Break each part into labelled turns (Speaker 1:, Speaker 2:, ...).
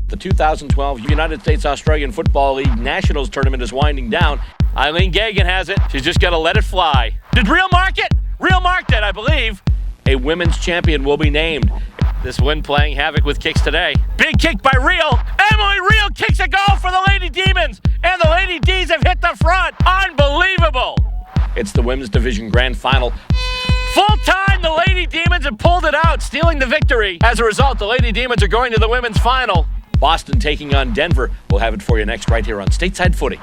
Speaker 1: The 2012 United States Australian Football League Nationals Tournament is winding down. Eileen Gagan has it. She's just got to let it fly. Did Real mark it? Real marked it, I believe. A women's champion will be named. This win playing havoc with kicks today. Big kick by Real. Emily Real kicks a goal for the Lady Demons. And the Lady D's have hit the front. Unbelievable. It's the Women's Division Grand Final. Full time, the Lady Demons have pulled it out, stealing the victory. As a result, the Lady Demons are going to the women's final. Boston taking on Denver. We'll have it for you next right here on Stateside Footy.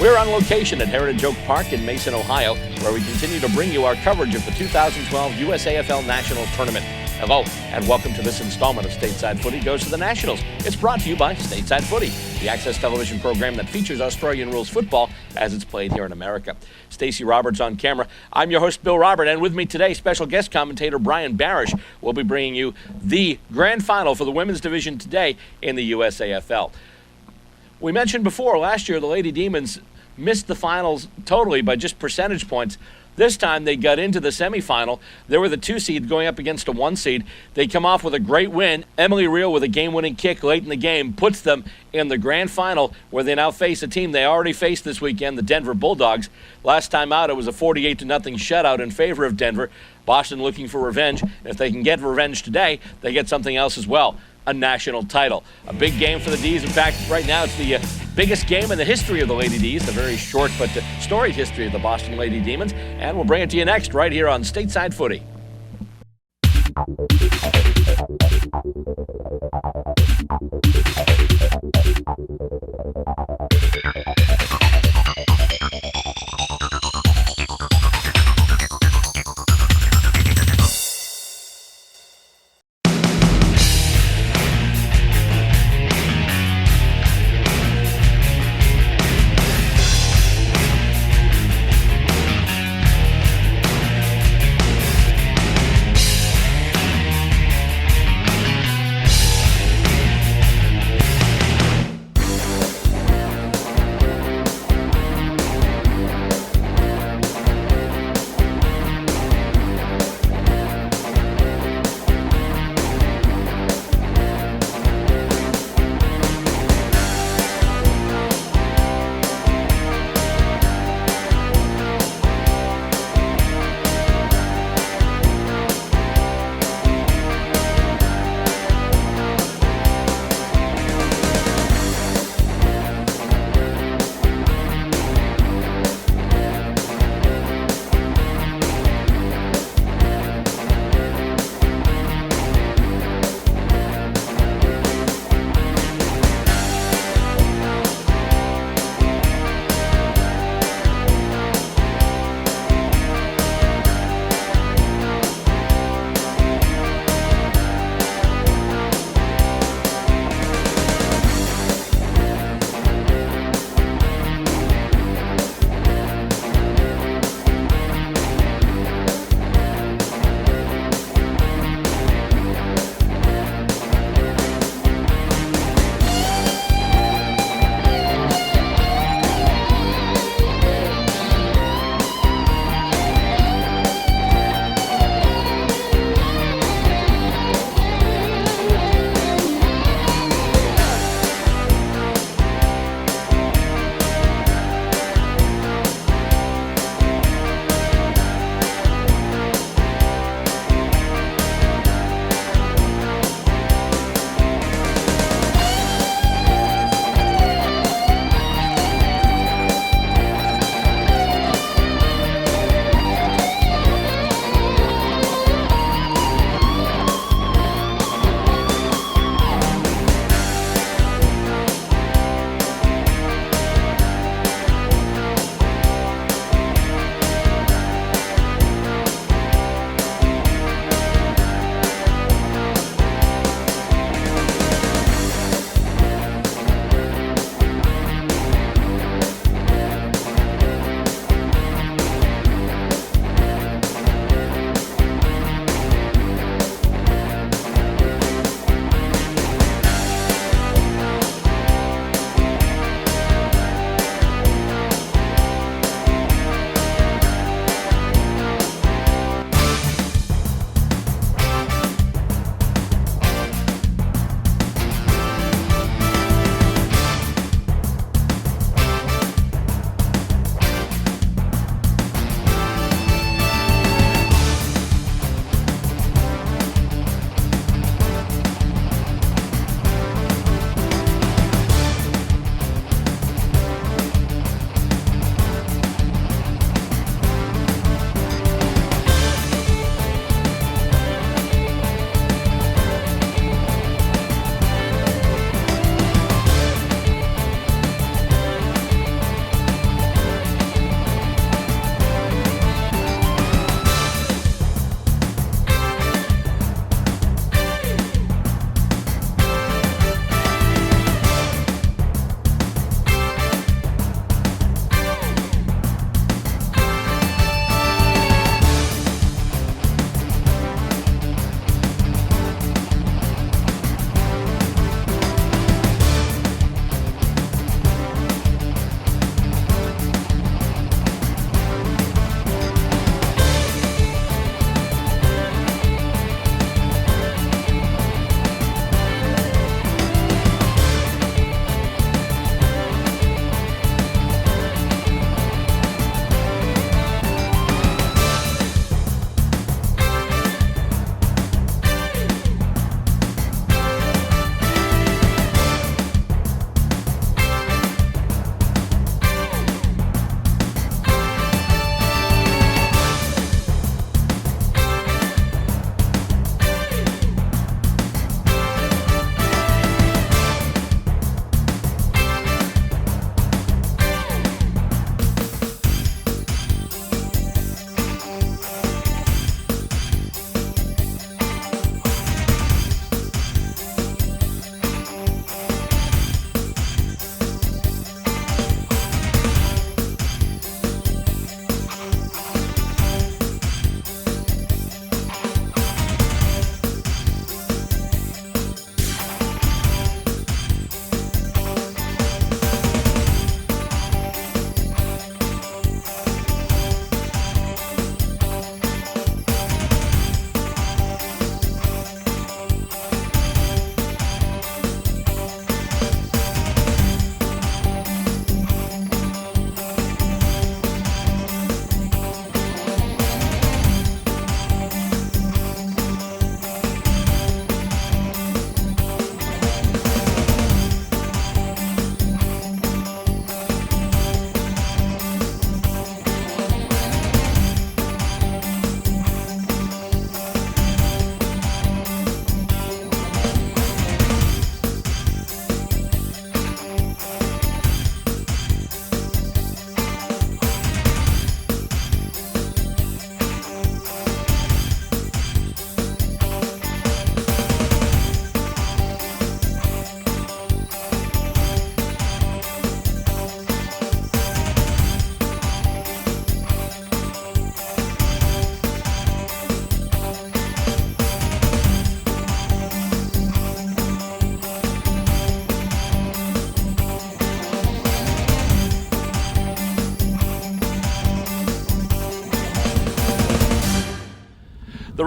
Speaker 1: We're on location at Heritage Oak Park in Mason, Ohio, where we continue to bring you our coverage of the 2012 USAFL Nationals Tournament. Hello, and welcome to this installment of Stateside Footy Goes to the Nationals. It's brought to you by Stateside Footy, the access television program that features Australian rules football as it's played here in America. Stacey Roberts on camera. I'm your host, Bill Robert, and with me today, special guest commentator Brian Barrish will be bringing you the grand final for the women's division today in the USAFL. We mentioned before, last year, the Lady Demons missed the finals totally by just percentage points. This time they got into the semifinal. They were the 2 seed going up against a 1 seed. They come off with a great win. Emily Real with a game-winning kick late in the game puts them in the grand final, where they now face a team they already faced this weekend, the Denver Bulldogs. Last time out it was a 48-0 shutout in favor of Denver. Boston looking for revenge. And if they can get revenge today, they get something else as well, a national title. A big game for the D's. In fact, right now it's the biggest game in the history of the Lady D's, the very short but storied history of the Boston Lady Demons, and we'll bring it to you next right here on Stateside Footy.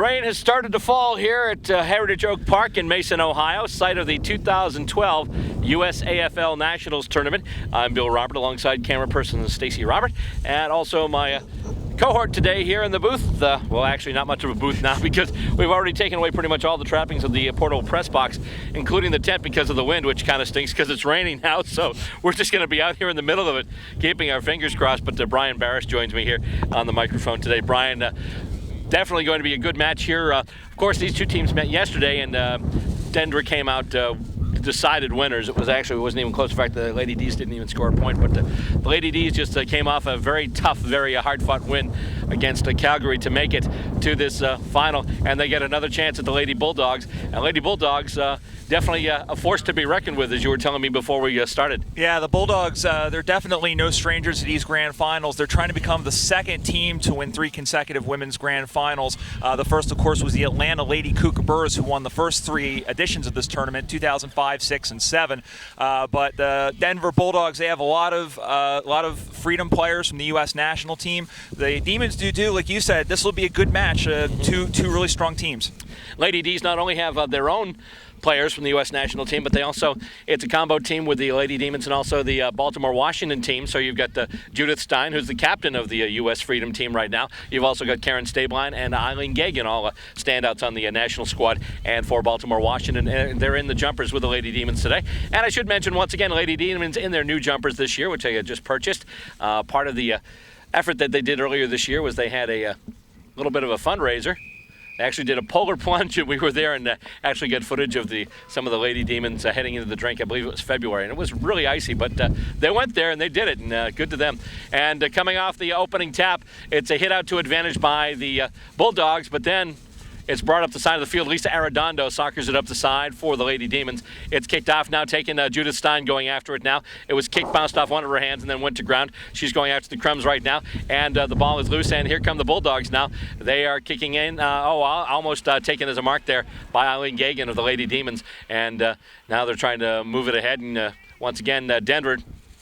Speaker 1: Rain has started to fall here at Heritage Oak Park in Mason, Ohio, site of the 2012 USAFL Nationals Tournament. I'm Bill Robert, alongside camera person Stacy Robert, and also my cohort today here in the booth. Well, actually not much of a booth now because we've already taken away pretty much all the trappings of the portable press box, including the tent because of the wind, which kind of stinks because it's raining now. So we're just going to be out here in the middle of it, keeping our fingers crossed. But Brian Barrish joins me here on the microphone today. Brian, definitely going to be a good match here. Of course, these two teams met yesterday, and Denver came out decided winners. It wasn't even close. In fact, the Lady D's didn't even score a point, but the Lady D's just came off a very tough, very hard-fought win against Calgary to make it to this final, and they get another chance at the Lady Bulldogs. And Lady Bulldogs definitely a force to be reckoned with, as you were telling me before we started.
Speaker 2: Yeah, the Bulldogs, they're definitely no strangers to these grand finals. They're trying to become the second team to win 3 consecutive women's grand finals. The first, of course, was the Atlanta Lady Kookaburras, who won the first 3 editions of this tournament, 2005, 6, and 7. But the Denver Bulldogs, they have a lot of freedom players from the U.S. national team. The Demons do, like you said, this will be a good match. Two really strong teams.
Speaker 1: Lady D's not only have their own players from the U.S. national team, but it's a combo team with the Lady Demons and also the Baltimore Washington team. So you've got Judith Stein, who's the captain of the U.S. Freedom team right now. You've also got Karen Stabline and Eileen Gagan, all standouts on the national squad and for Baltimore Washington. And they're in the jumpers with the Lady Demons today. And I should mention once again, Lady Demons in their new jumpers this year, which I just purchased. Part of the effort that they did earlier this year was they had a little bit of a fundraiser. They actually did a polar plunge, and we were there and actually got footage of some of the Lady Demons heading into the drink. I believe it was February, and it was really icy, but they went there and they did it, and good to them. And coming off the opening tap, it's a hit out to advantage by the Bulldogs, but then it's brought up the side of the field. Lisa Arredondo soccers it up the side for the Lady Demons. It's kicked off now, taking Judith Stein going after it now. It was kicked, bounced off one of her hands, and then went to ground. She's going after the crumbs right now, and the ball is loose, and here come the Bulldogs now. They are kicking in, almost taken as a mark there by Eileen Gagan of the Lady Demons, and now they're trying to move it ahead, and once again, Denver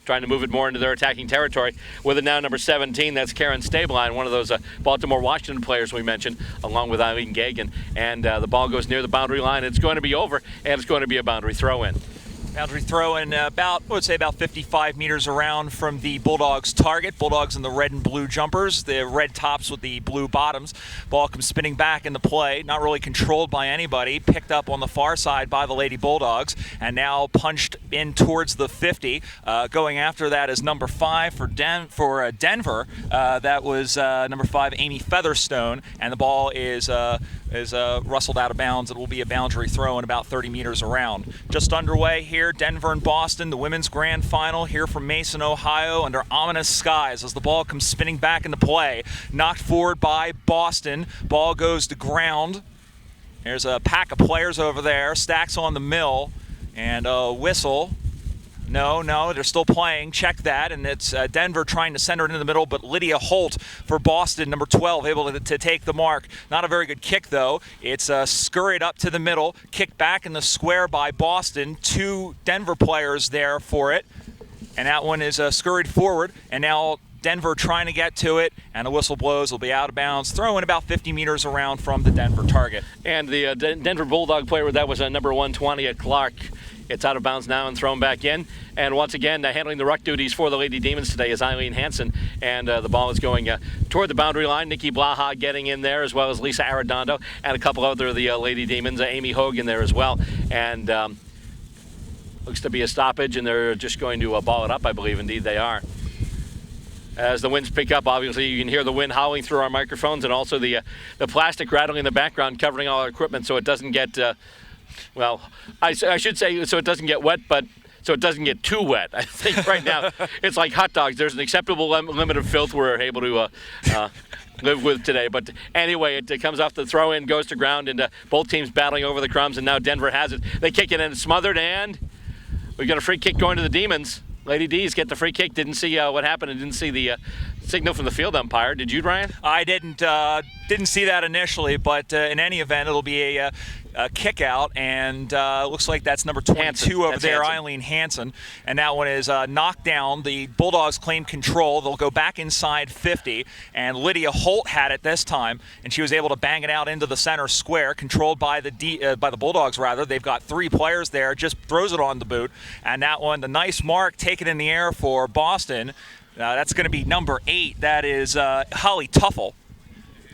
Speaker 1: trying to move it more into their attacking territory with it now number 17. That's Karen Stabline, one of those Baltimore Washington players we mentioned, along with Eileen Gagan. And the ball goes near the boundary line. It's going to be over, and it's going to be a boundary throw-in.
Speaker 2: Boundary throw in about 55 meters around from the Bulldogs target. Bulldogs in the red and blue jumpers, the red tops with the blue bottoms. Ball comes spinning back into play, not really controlled by anybody. Picked up on the far side by the Lady Bulldogs, and now punched in towards the 50. Going after that is number 5 for Denver. That was number 5, Amy Featherstone, and the ball is rustled out of bounds. It will be a boundary throw in about 30 meters around. Just underway here, Denver and Boston, the women's grand final here from Mason, Ohio, under ominous skies as the ball comes spinning back into play. Knocked forward by Boston. Ball goes to ground. There's a pack of players over there. Stacks on the mill, and a whistle. No, they're still playing. Check that, and it's Denver trying to center it in the middle, but Lydia Holt for Boston, number 12, able to take the mark. Not a very good kick, though. It's scurried up to the middle, kicked back in the square by Boston. 2 Denver players there for it, and that one is scurried forward, and now Denver trying to get to it, and the whistle blows. Will be out of bounds, throwing about 50 meters around from the Denver target.
Speaker 1: And the Denver Bulldog player, that was number 120 at Clark. It's out of bounds now and thrown back in. And once again, handling the ruck duties for the Lady Demons today is Eileen Hansen. And the ball is going toward the boundary line. Nikki Blaha getting in there, as well as Lisa Arredondo, and a couple other of the Lady Demons. Amy Hogan there as well. And looks to be a stoppage, and they're just going to ball it up, I believe. Indeed, they are. As the winds pick up, obviously you can hear the wind howling through our microphones, and also the plastic rattling in the background covering all our equipment so it doesn't get... well, I should say so it doesn't get wet, but so it doesn't get too wet. I think right now it's like hot dogs. There's an acceptable limit of filth we're able to live with today. But anyway, it comes off the throw-in, goes to ground, and both teams battling over the crumbs, and now Denver has it. They kick it in, it's smothered, and we've got a free kick going to the Demons. Lady D's get the free kick. Didn't see what happened and didn't see the signal from the field umpire. Did you, Ryan?
Speaker 2: I didn't see that initially, but in any event, it'll be a kick out, and looks like that's number 22
Speaker 1: Hansen.
Speaker 2: over
Speaker 1: That's
Speaker 2: there,
Speaker 1: Hansen.
Speaker 2: Eileen Hansen. And that one is knocked down. The Bulldogs claim control. They'll go back inside 50, and Lydia Holt had it this time, and she was able to bang it out into the center square, controlled by the Bulldogs, rather. They've got 3 players there, just throws it on the boot. And that one, the nice mark, taken in the air for Boston. That's going to be number 8. That is Holly Tuffle.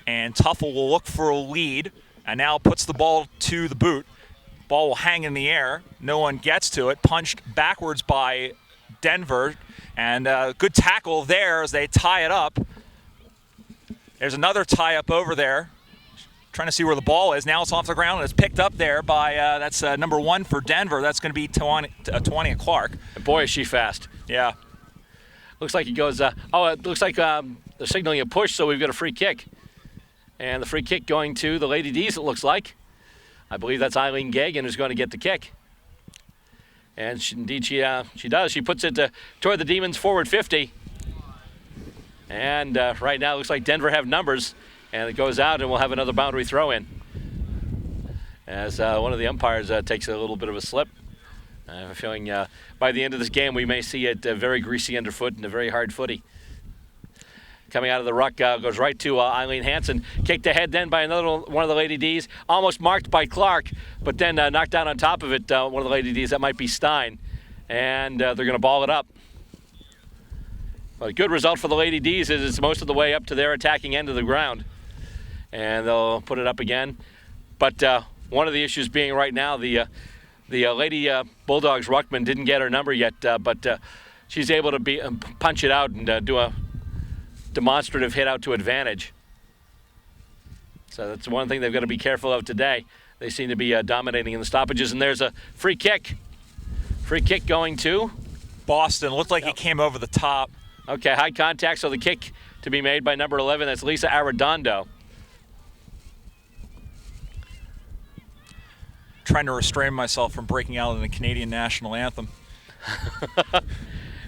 Speaker 2: And Tuffle will look for a lead, and now puts the ball to the boot. Ball will hang in the air. No one gets to it. Punched backwards by Denver. And good tackle there as they tie it up. There's another tie-up over there. Trying to see where the ball is. Now it's off the ground, and it's picked up there by, that's number 1 for Denver. That's going to be Tawania Clark.
Speaker 1: And boy, is she fast.
Speaker 2: Yeah.
Speaker 1: Looks like he goes, it looks like they're signaling a push, so we've got a free kick. And the free kick going to the Lady D's, it looks like. I believe that's Eileen Gagan who's going to get the kick. And indeed she does. She puts it toward the Demons forward 50. And right now it looks like Denver have numbers. And it goes out, and we'll have another boundary throw in. As one of the umpires takes a little bit of a slip. I have a feeling by the end of this game we may see it very greasy underfoot and a very hard footy. Coming out of the ruck, goes right to Eileen Hansen. Kicked ahead then by another one of the Lady D's. Almost marked by Clark, but then knocked down on top of it, one of the Lady D's. That might be Stein. And they're going to ball it up. Well, a good result for the Lady D's is it's most of the way up to their attacking end of the ground. And they'll put it up again. But one of the issues being right now, the Lady Bulldogs ruckman didn't get her number yet, but she's able to punch it out and do a demonstrative hit out to advantage. So that's one thing they've got to be careful of today. They seem to be dominating in the stoppages, and there's a free kick. Free kick going to
Speaker 2: Boston. Looked like it came over the top.
Speaker 1: Okay, high contact, so the kick to be made by number 11. That's Lisa Arredondo.
Speaker 2: Trying to restrain myself from breaking out in the Canadian national anthem.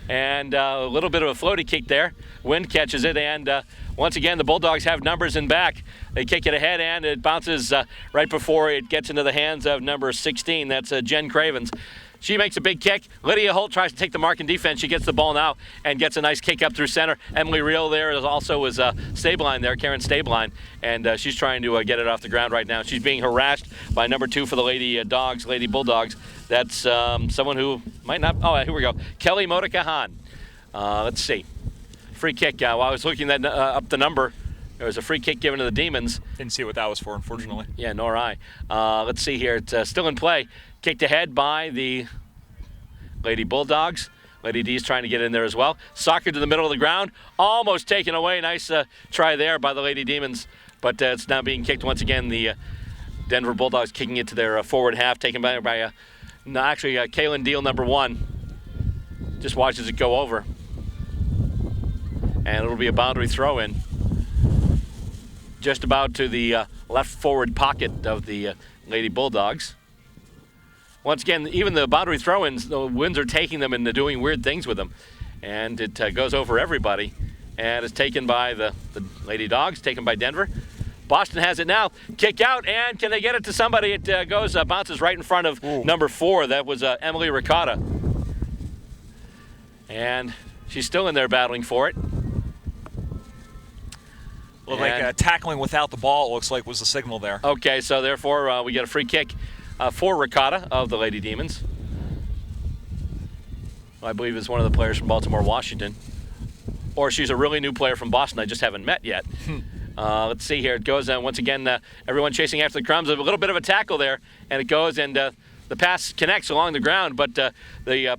Speaker 1: And a little bit of a floaty kick there. Wind catches it, and once again the Bulldogs have numbers in back. They kick it ahead, and it bounces right before it gets into the hands of number 16. That's Jen Cravens. She makes a big kick. Lydia Holt tries to take the mark in defense. She gets the ball now and gets a nice kick up through center. Emily Reel there also was Stabline there, Karen Stabline, and she's trying to get it off the ground right now. She's being harassed by number 2 for the Lady Bulldogs. That's someone who might not. Oh, here we go. Kelly Modikahan. Let's see. Free kick. While I was looking up the number, there was a free kick given to the Demons.
Speaker 2: Didn't see what that was for, unfortunately.
Speaker 1: Yeah, nor I. Let's see here. It's still in play. Kicked ahead by the Lady Bulldogs. Lady D's trying to get in there as well. Soccer to the middle of the ground. Almost taken away. Nice try there by the Lady Demons. But it's now being kicked once again. The Denver Bulldogs kicking it to their forward half. Taken by Kaylin Deal, number 1. Just watches it go over. And it'll be a boundary throw in. Just about to the left forward pocket of the Lady Bulldogs. Once again, even the boundary throw-ins, the winds are taking them and they're doing weird things with them. And it goes over everybody. And it's taken by the Lady Dogs, taken by Denver. Boston has it now. Kick out, and can they get it to somebody? It bounces right in front of number 4. That was Emily Ricotta. And she's still in there battling for it.
Speaker 2: Looked like tackling without the ball, it looks like, was the signal there.
Speaker 1: Okay, so therefore we get a free kick for Ricotta of the Lady Demons. I believe is one of the players from Baltimore, Washington. Or she's a really new player from Boston I just haven't met yet. Let's see here. It goes, once again, everyone chasing after the crumbs. A little bit of a tackle there, and it goes, and the pass connects along the ground, but the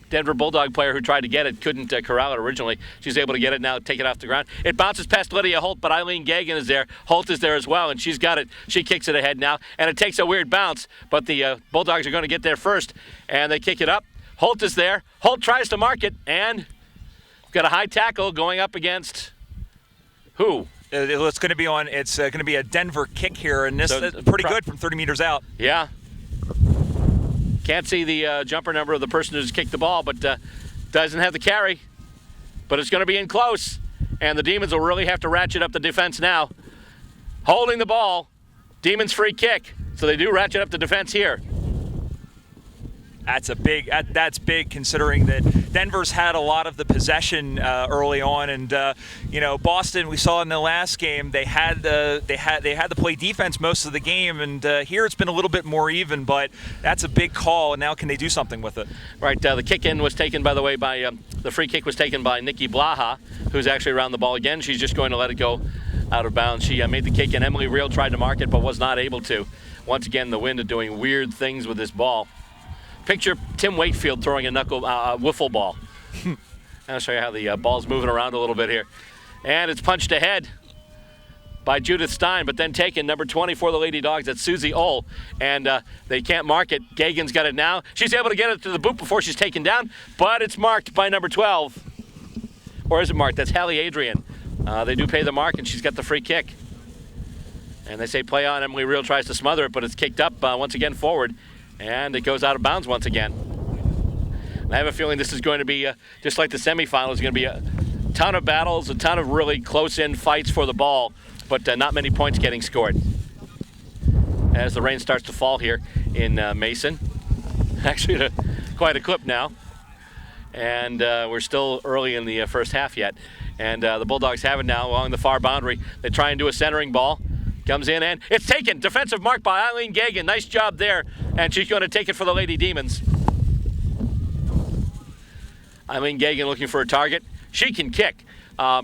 Speaker 1: Denver Bulldog player who tried to get it couldn't corral it originally. She's able to get it now, take it off the ground. It bounces past Lydia Holt, but Eileen Gagan is there. Holt is there as well, and she's got it. She kicks it ahead now, and it takes a weird bounce, but the Bulldogs are going to get there first, and they kick it up. Holt is there. Holt tries to mark it, and we've got a high tackle going up against who?
Speaker 2: It's going to be on. It's going to be a Denver kick here, and this is pretty good from 30 meters out.
Speaker 1: Yeah. Can't see the jumper number of the person who's kicked the ball, but doesn't have the carry. But it's going to be in close, and the Demons will really have to ratchet up the defense now. Holding the ball, Demons free kick. So they do ratchet up the defense here.
Speaker 2: That's big considering that Denver's had a lot of the possession early on, and Boston, we saw in the last game, they had to play defense most of the game, and here it's been a little bit more even, but that's a big call, and now can they do something with it?
Speaker 1: Right, the kick-in was taken, by the way, by the free kick was taken by Nikki Blaha, who's actually around the ball again. She's just going to let it go out of bounds. She made the kick, and Emily Reel tried to mark it, but was not able to. Once again, the wind is doing weird things with this ball. Picture Tim Wakefield throwing a wiffle ball. I'll show you how the ball's moving around a little bit here. And it's punched ahead by Judith Stein, but then taken, number 20 for the Lady Dogs, that's Susie Ohl. And they can't mark it. Gagan's got it now. She's able to get it to the boot before she's taken down, but it's marked by number 12. Or is it marked? That's Hallie Adrian. They do pay the mark, and she's got the free kick. And they say play on. Emily Reel tries to smother it, but it's kicked up once again forward. And it goes out of bounds once again. And I have a feeling this is going to be, just like the semifinals, going to be a ton of battles, a ton of really close-in fights for the ball, but not many points getting scored. As the rain starts to fall here in Mason. Actually, quite a clip now. And we're still early in the first half yet. And the Bulldogs have it now along the far boundary. They try and do a centering ball. Comes in and it's taken. Defensive mark by Eileen Gagan. Nice job there. And she's going to take it for the Lady Demons. Eileen Gagan looking for a target. She can kick.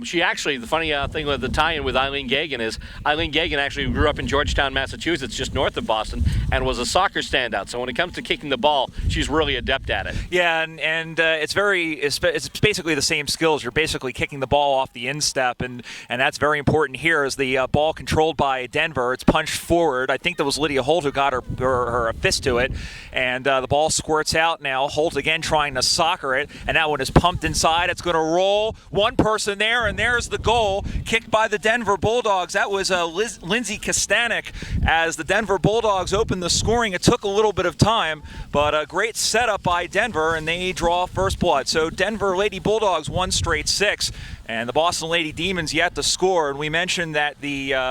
Speaker 1: She actually, the funny thing with the tie-in with Eileen Gagan is Eileen Gagan actually grew up in Georgetown, Massachusetts, just north of Boston, and was a soccer standout. So when it comes to kicking the ball, she's really adept at it.
Speaker 2: Yeah, and it's basically the same skills. You're basically kicking the ball off the instep, and that's very important here. As the ball controlled by Denver, it's punched forward. I think that was Lydia Holt who got her fist to it, and the ball squirts out now. Holt again trying to soccer it, and that one is pumped inside. It's going to roll. One person there, and there's the goal, kicked by the Denver Bulldogs. That was Lindsay Kastanek as the Denver Bulldogs opened the scoring. It took a little bit of time, but a great setup by Denver, and they draw first blood. So Denver Lady Bulldogs 1 straight 6, and the Boston Lady Demons yet to score. And we mentioned that the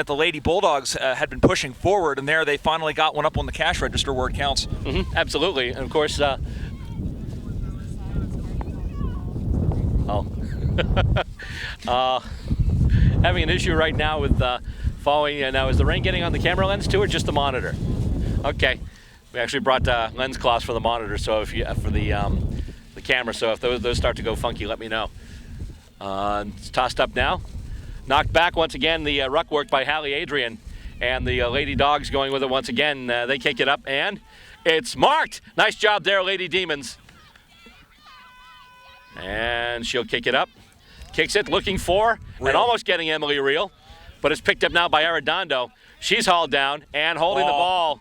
Speaker 2: Lady Bulldogs had been pushing forward, and there they finally got one up on the cash register where it counts.
Speaker 1: Mm-hmm, absolutely, and of course. Having an issue right now with following. Now, is the rain getting on the camera lens too, or just the monitor? Okay, we actually brought lens cloths for the monitor, so if you for the camera. So if those start to go funky, let me know. It's tossed up now, knocked back once again. The ruck work by Hallie Adrian, and the Lady Dogs going with it once again. They kick it up, and it's marked. Nice job there, Lady Demons. And she'll kick it up. Kicks it, looking for, and almost getting Emily Reel. But it's picked up now by Arredondo. She's hauled down and holding the ball.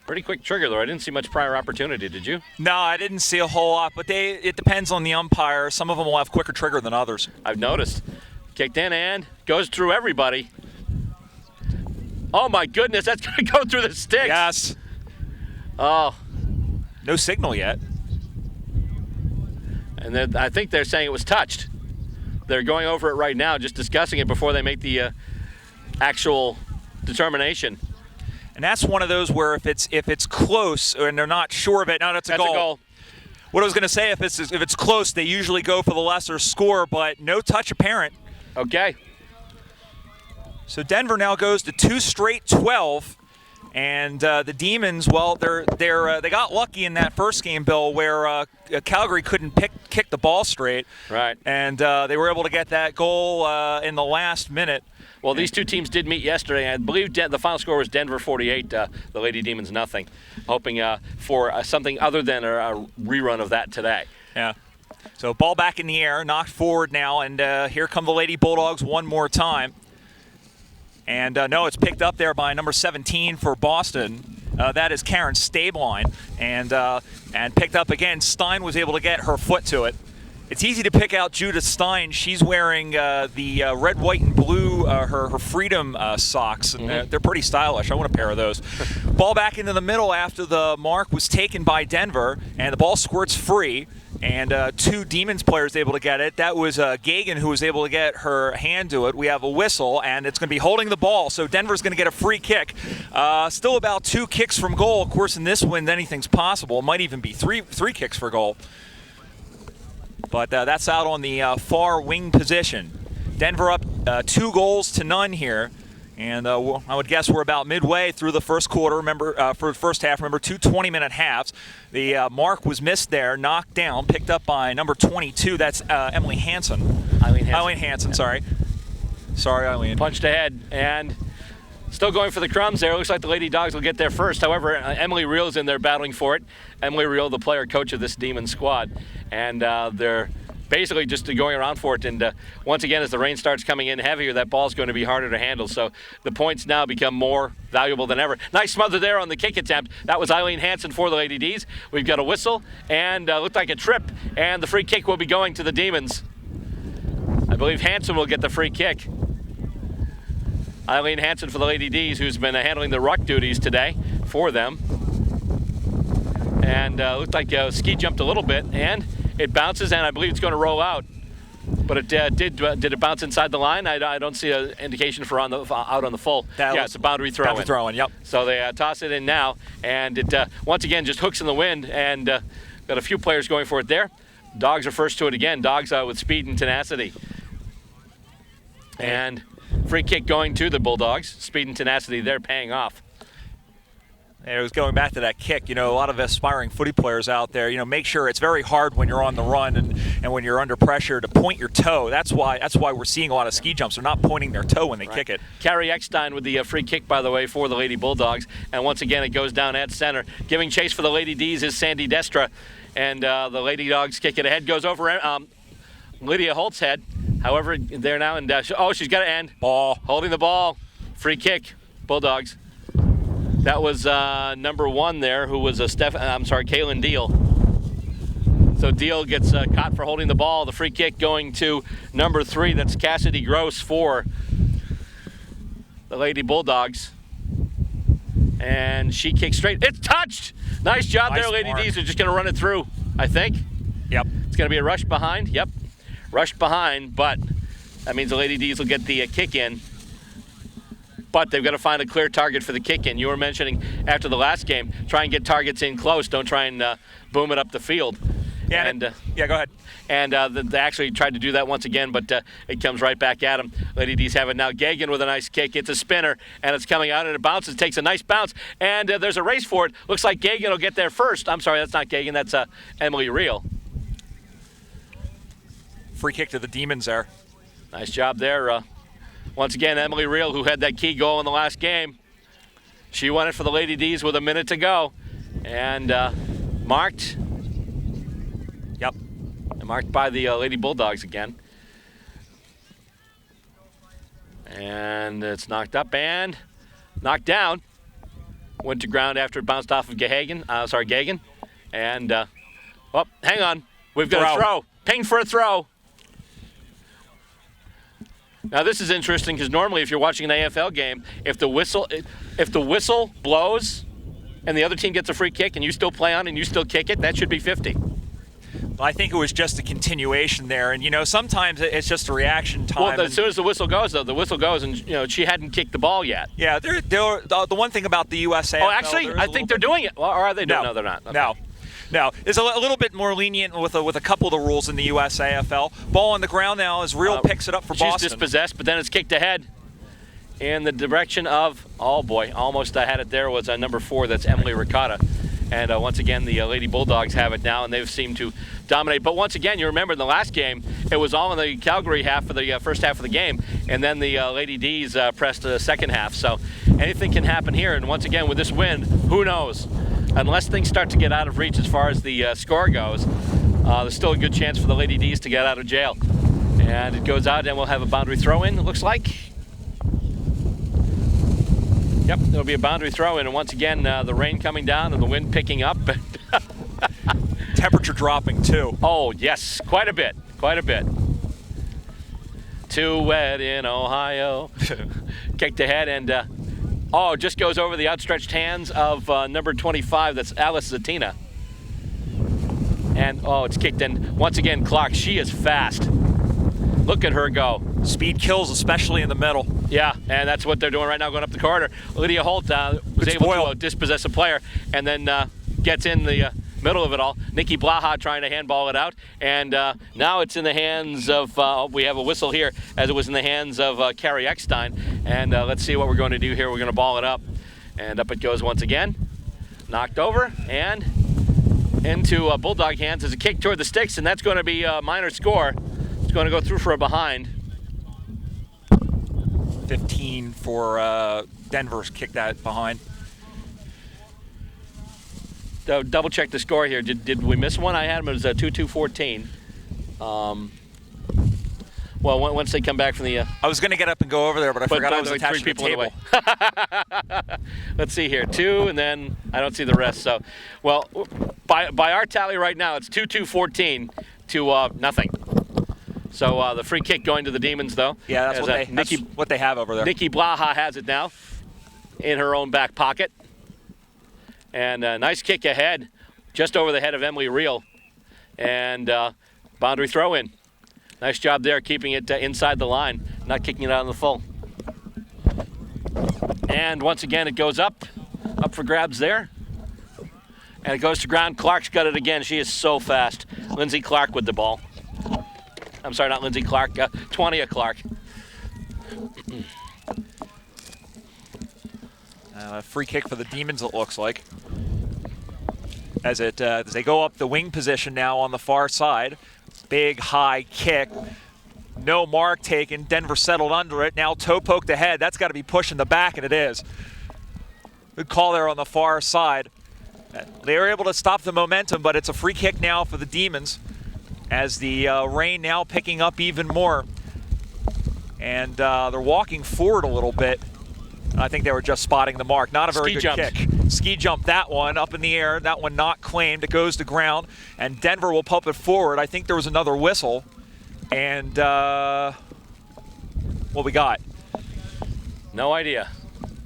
Speaker 1: Pretty quick trigger, though. I didn't see much prior opportunity, did you?
Speaker 2: No, I didn't see a whole lot, but it depends on the umpire. Some of them will have quicker trigger than others.
Speaker 1: I've noticed. Kicked in and goes through everybody. Oh, my goodness, that's going to go through the sticks.
Speaker 2: Yes.
Speaker 1: Oh.
Speaker 2: No signal yet.
Speaker 1: And then I think they're saying it was touched. They're going over it right now, just discussing it before they make the actual determination.
Speaker 2: And that's one of those where if it's close and they're not sure of it, no, that's a goal. What I was going to say, if it's close, they usually go for the lesser score, but no touch apparent.
Speaker 1: Okay.
Speaker 2: So Denver now goes to 2 straight 12. And the Demons, well, they got lucky in that first game, Bill, where Calgary couldn't kick the ball straight.
Speaker 1: Right.
Speaker 2: And they were able to get that goal in the last minute.
Speaker 1: Well, these two teams did meet yesterday. I believe the final score was Denver 48, the Lady Demons nothing. Hoping for something other than a rerun of that today.
Speaker 2: Yeah. So ball back in the air, knocked forward now, and here come the Lady Bulldogs one more time. And no, it's picked up there by number 17 for Boston. That is Karen Stabline, and picked up again. Stein was able to get her foot to it. It's easy to pick out Judith Stein. She's wearing the red, white, and blue, her Freedom socks, and they're pretty stylish. I want a pair of those. Ball back into the middle after the mark was taken by Denver, and the ball squirts free. and 2 Demons players able to get it. That was Gagan who was able to get her hand to it. We have a whistle, and it's going to be holding the ball, so Denver's going to get a free kick. Still about 2 kicks from goal. Of course, in this one, anything's possible. It might even be three kicks for goal. But that's out on the far wing position. Denver up 2-0 here. And I would guess we're about midway through the first quarter. Remember, for the first half, remember 2 20-minute halves. The mark was missed there, knocked down, picked up by number 22. That's Eileen Hansen. Eileen Hansen, yeah. Sorry, Eileen.
Speaker 1: Punched ahead and still going for the crumbs there. Looks like the Lady Dogs will get there first. However, Emily Reel's in there battling for it. Emily Reel, the player coach of this Demon squad. And they're basically just going around for it, and once again, as the rain starts coming in heavier, that ball's going to be harder to handle, so the points now become more valuable than ever. Nice smother there on the kick attempt. That was Eileen Hansen for the Lady Ds. We've got a whistle, and looked like a trip, and the free kick will be going to the Demons. I believe Hansen will get the free kick. Eileen Hansen for the Lady Ds, who's been handling the ruck duties today for them. And looked like ski jumped a little bit, and it bounces, and I believe it's going to roll out. But it did it bounce inside the line? I don't see an indication for out on the full. Yeah, it's a boundary throw-in.
Speaker 2: Boundary throw-in, yep.
Speaker 1: So they toss it in now, and it once again just hooks in the wind, and got a few players going for it there. Dogs are first to it again. Dogs with speed and tenacity. And free kick going to the Bulldogs. Speed and tenacity, they're paying off.
Speaker 2: And it was going back to that kick. A lot of aspiring footy players out there, make sure it's very hard when you're on the run and when you're under pressure to point your toe. That's why we're seeing a lot of ski jumps. They're not pointing their toe when they kick it.
Speaker 1: Carrie Eckstein with the free kick, by the way, for the Lady Bulldogs. And once again, it goes down at center. Giving chase for the Lady Ds is Sandy Destra. And the Lady Dogs kick it ahead. Goes over Lydia Holt's head. However, there now. And she's got to end. Ball. Holding the ball. Free kick. Bulldogs. That was number 1 there, who was Kaylin Deal. So Deal gets caught for holding the ball. The free kick going to number 3. That's Cassidy Gross for the Lady Bulldogs. And she kicks straight. It's touched! Nice job there, Lady Ds. They're just going to run it through, I think.
Speaker 2: Yep.
Speaker 1: It's going to be a rush behind. Yep. Rush behind, but that means the Lady Ds will get the kick in. But they've got to find a clear target for the kick in. You were mentioning after the last game, try and get targets in close. Don't try and boom it up the field.
Speaker 2: Yeah, go ahead.
Speaker 1: And they actually tried to do that once again, but it comes right back at them. Lady D's have it now. Gagan with a nice kick. It's a spinner, and it's coming out, and it bounces. Takes a nice bounce, and there's a race for it. Looks like Gagan will get there first. I'm sorry, that's not Gagan. That's Emily Reel.
Speaker 2: Free kick to the Demons there.
Speaker 1: Nice job there. Once again, Emily Reel, who had that key goal in the last game. She won it for the Lady Ds with a minute to go. And marked. Yep. Marked by the Lady Bulldogs again. And it's knocked up and knocked down. Went to ground after it bounced off of Gagan. And, hang on. We've got a throw. Ping for a throw. Now this is interesting because normally if you're watching an AFL game, if the whistle blows and the other team gets a free kick and you still play on and you still kick it, that should be 50.
Speaker 2: I think it was just a continuation there, and sometimes it's just a reaction time.
Speaker 1: Well, as soon as the whistle goes, though, and she hadn't kicked the ball yet.
Speaker 2: Yeah, the one thing about the U.S.A.
Speaker 1: Oh, actually, I think they're doing it. Well, or are they doing it? No, they're not. Okay.
Speaker 2: No, it's a little bit more lenient with a couple of the rules in the USAFL. Ball on the ground now as Real picks it up for Boston.
Speaker 1: She's dispossessed, but then it's kicked ahead in the direction of, oh boy, almost I had it there, was number 4, that's Emily Ricotta. And once again, the Lady Bulldogs have it now, and they've seemed to dominate. But once again, you remember in the last game, it was all in the Calgary half for the first half of the game, and then the Lady Ds pressed the second half. So anything can happen here, and once again, with this win, who knows? Unless things start to get out of reach as far as the score goes, there's still a good chance for the Lady Ds to get out of jail. And it goes out, and we'll have a boundary throw-in, it looks like. Yep, there'll be a boundary throw-in, and once again, the rain coming down and the wind picking up.
Speaker 2: Temperature dropping, too.
Speaker 1: Oh, yes, quite a bit. Too wet in Ohio. Kicked ahead, and just goes over the outstretched hands of number 25, that's Alice Zatina. And, oh, it's kicked in. Once again, Clark, she is fast. Look at her go.
Speaker 2: Speed kills, especially in the middle.
Speaker 1: Yeah, and that's what they're doing right now, going up the corridor. Lydia Holt was able to dispossess a player and then gets in the middle of it all. Nikki Blaha trying to handball it out, and now it's in the hands of, we have a whistle here, as it was in the hands of Carrie Eckstein. And let's see what we're going to do here. We're going to ball it up, and up it goes once again. Knocked over, and into Bulldog hands as a kick toward the sticks, and that's going to be a minor score. It's going to go through for a behind.
Speaker 2: 15 for Denver's kick that behind.
Speaker 1: Double check the score here. Did we miss one? I had them. It was 2-2-14. Well, once they come back from the...
Speaker 2: I was going to get up and go over there, but I forgot I was
Speaker 1: like
Speaker 2: attached
Speaker 1: 3
Speaker 2: to the
Speaker 1: people
Speaker 2: table.
Speaker 1: Let's see here. 2, and then I don't see the rest. So, well, by our tally right now, it's 2-2-14 to nothing. So the free kick going to the Demons, though.
Speaker 2: Yeah, that's what they have over there.
Speaker 1: Nikki Blaha has it now in her own back pocket. And a nice kick ahead, just over the head of Emily Reel. And boundary throw in. Nice job there, keeping it inside the line, not kicking it out in the full. And once again, it goes up for grabs there. And it goes to ground. Clark's got it again. She is so fast. Lindsay Clark with the ball. I'm sorry, not Lindsay Clark, Twania Clark.
Speaker 2: Free kick for the Demons, it looks like. As they go up the wing position now on the far side. Big, high kick. No mark taken. Denver settled under it. Now toe poked ahead. That's got to be pushing the back, and it is. Good call there on the far side. They were able to stop the momentum, but it's a free kick now for the Demons as the rain now picking up even more. And they're walking forward a little bit. I think they were just spotting the mark. Not a very good kick. Ski jump, that one up in the air. That one not claimed. It goes to ground, and Denver will pump it forward. I think there was another whistle. And what we got?
Speaker 1: No idea.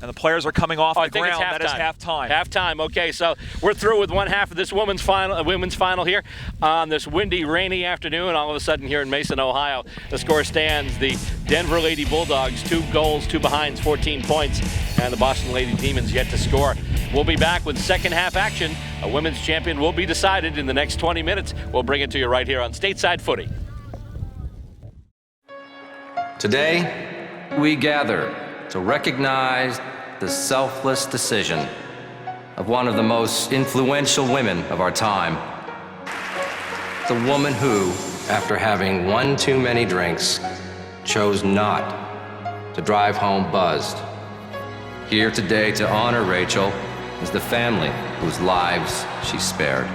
Speaker 2: And the players are coming off the
Speaker 1: think
Speaker 2: ground.
Speaker 1: It's halftime.
Speaker 2: That is halftime.
Speaker 1: Halftime. Okay, so we're through with one half of this women's final here on this windy, rainy afternoon. All of a sudden here in Mason, Ohio, the score stands: the Denver Lady Bulldogs 2 goals, 2 behinds, 14 points, and the Boston Lady Demons yet to score. We'll be back with second half action. A women's champion will be decided in the next 20 minutes. We'll bring it to you right here on Stateside Footy.
Speaker 3: Today, we gather to recognize the selfless decision of one of the most influential women of our time. The woman who, after having one too many drinks, chose not to drive home buzzed. Here today to honor Rachel is the family whose lives she spared.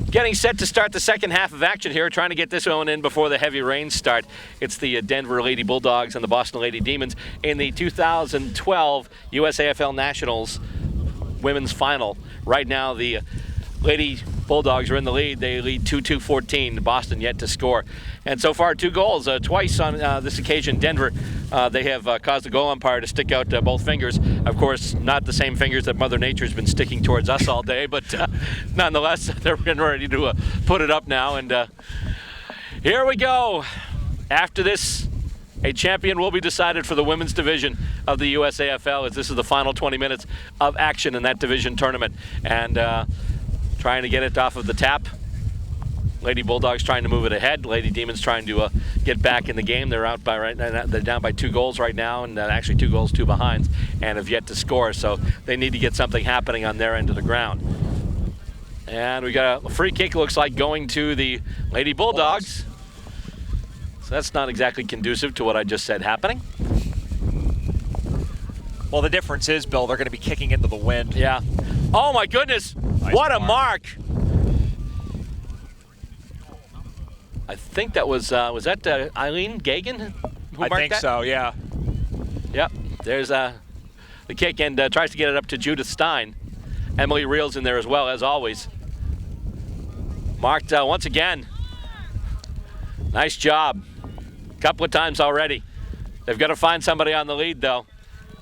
Speaker 1: Getting set to start the second half of action here, trying to get this one in before the heavy rains start. It's the Denver Lady Bulldogs and the Boston Lady Demons in the 2012 USAFL Nationals Women's Final. Right now, the Lady Bulldogs are in the lead. They lead 2-2-14. Boston yet to score. And so far, 2 goals. Twice on this occasion, Denver, they have caused the goal umpire to stick out both fingers. Of course, not the same fingers that Mother Nature's been sticking towards us all day, but nonetheless, they're ready to put it up now. And here we go. After this, a champion will be decided for the women's division of the USAFL, as this is the final 20 minutes of action in that division tournament. And trying to get it off of the tap. Lady Bulldogs trying to move it ahead. Lady Demons trying to get back in the game. They're out by they're down by 2 goals right now, and actually 2 goals, 2 behinds, and have yet to score. So they need to get something happening on their end of the ground. And we got a free kick. Looks like going to the Lady Bulldogs. So that's not exactly conducive to what I just said happening.
Speaker 2: Well, the difference is, Bill, they're going to be kicking into the wind.
Speaker 1: Yeah. Oh my goodness!
Speaker 2: Nice
Speaker 1: what a mark! I think that was that Eileen Gagan who
Speaker 2: I
Speaker 1: marked
Speaker 2: think
Speaker 1: that?
Speaker 2: so, yeah.
Speaker 1: Yep. There's the kick, and tries to get it up to Judith Stein. Emily Reel's in there as well, as always. Marked once again. Nice job. Couple of times already. They've got to find somebody on the lead, though.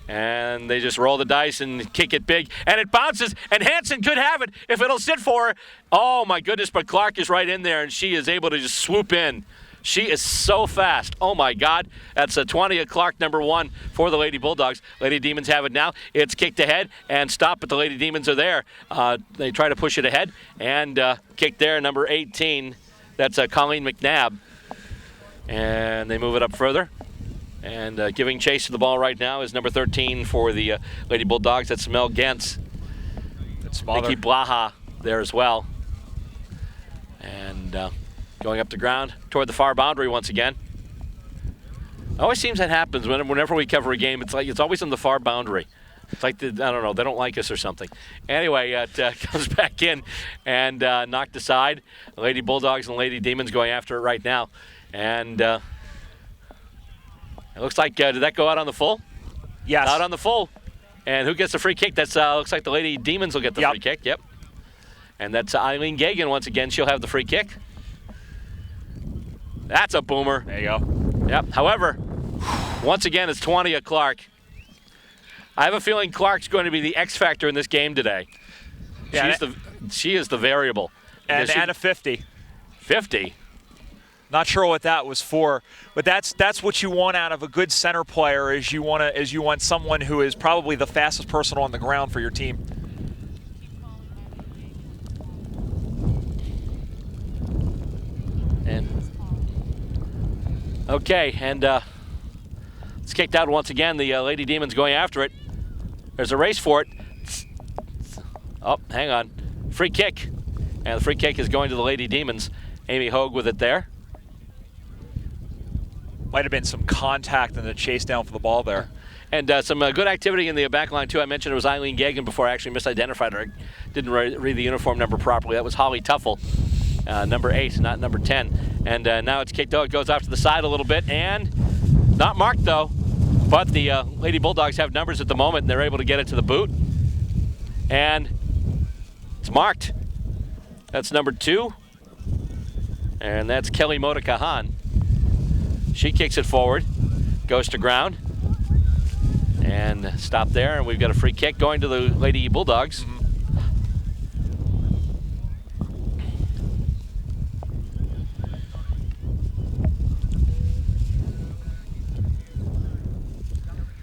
Speaker 1: And they just roll the dice and kick it big. And it bounces, and Hansen could have it if it'll sit for her. Oh, my goodness, but Clark is right in there, and she is able to just swoop in. She is so fast. Oh, my God. That's a 20 at Clark, number 1 for the Lady Bulldogs. Lady Demons have it now. It's kicked ahead and stopped, but the Lady Demons are there. They try to push it ahead and kick there, number 18. That's Colleen McNabb. And they move it up further. And giving chase to the ball right now is number 13 for the Lady Bulldogs. That's Mel Gentz. Nikki Blaha there as well. And going up the ground toward the far boundary once again. It always seems that happens whenever we cover a game. It's always on the far boundary. It's like, I don't know, they don't like us or something. Anyway, it comes back in and knocked aside. The Lady Bulldogs and Lady Demons going after it right now. And it looks like, did that go out on the full?
Speaker 2: Yes.
Speaker 1: Out on the full. And who gets the free kick? That's looks like the Lady Demons will get the free kick. Yep. And that's Eileen Gagan once again. She'll have the free kick. That's a boomer.
Speaker 2: There you go.
Speaker 1: Yep. However, once again, it's 20 at Clark. I have a feeling Clark's going to be the X factor in this game today.
Speaker 2: Yeah,
Speaker 1: she is the variable.
Speaker 2: And a 50.
Speaker 1: 50?
Speaker 2: Not sure what that was for, but that's what you want out of a good center player. Is you want someone who is probably the fastest person on the ground for your team.
Speaker 1: And okay, and it's kicked out once again. The Lady Demons going after it. There's a race for it. Oh, hang on. Free kick. And the free kick is going to the Lady Demons. Amy Hogue with it there.
Speaker 2: Might have been some contact in the chase down for the ball there.
Speaker 1: And some good activity in the back line, too. I mentioned it was Eileen Gagan before I actually misidentified her. I didn't read the uniform number properly. That was Holly Tuffle, number 8, not number 10. And now it's kicked out. It goes off to the side a little bit. And not marked, though. But the Lady Bulldogs have numbers at the moment, and they're able to get it to the boot. And it's marked. That's number 2. And that's Kelly Modekahan. She kicks it forward, goes to ground, and stop there. And we've got a free kick going to the Lady Bulldogs.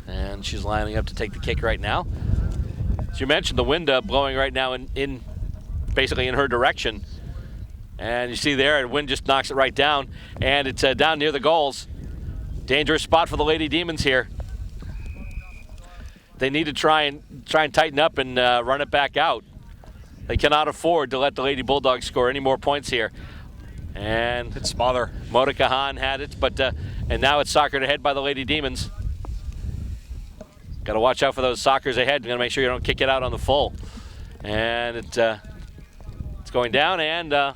Speaker 1: And she's lining up to take the kick right now. As you mentioned, the wind blowing right now in basically in her direction. And you see there, the wind just knocks it right down. And it's down near the goals. Dangerous spot for the Lady Demons here. They need to try and tighten up and run it back out. They cannot afford to let the Lady Bulldogs score any more points here. And
Speaker 2: it's smother.
Speaker 1: Modekahan had it, but and now it's soccered ahead by the Lady Demons. Got to watch out for those sockers ahead. Got to make sure you don't kick it out on the full. And it's going down, and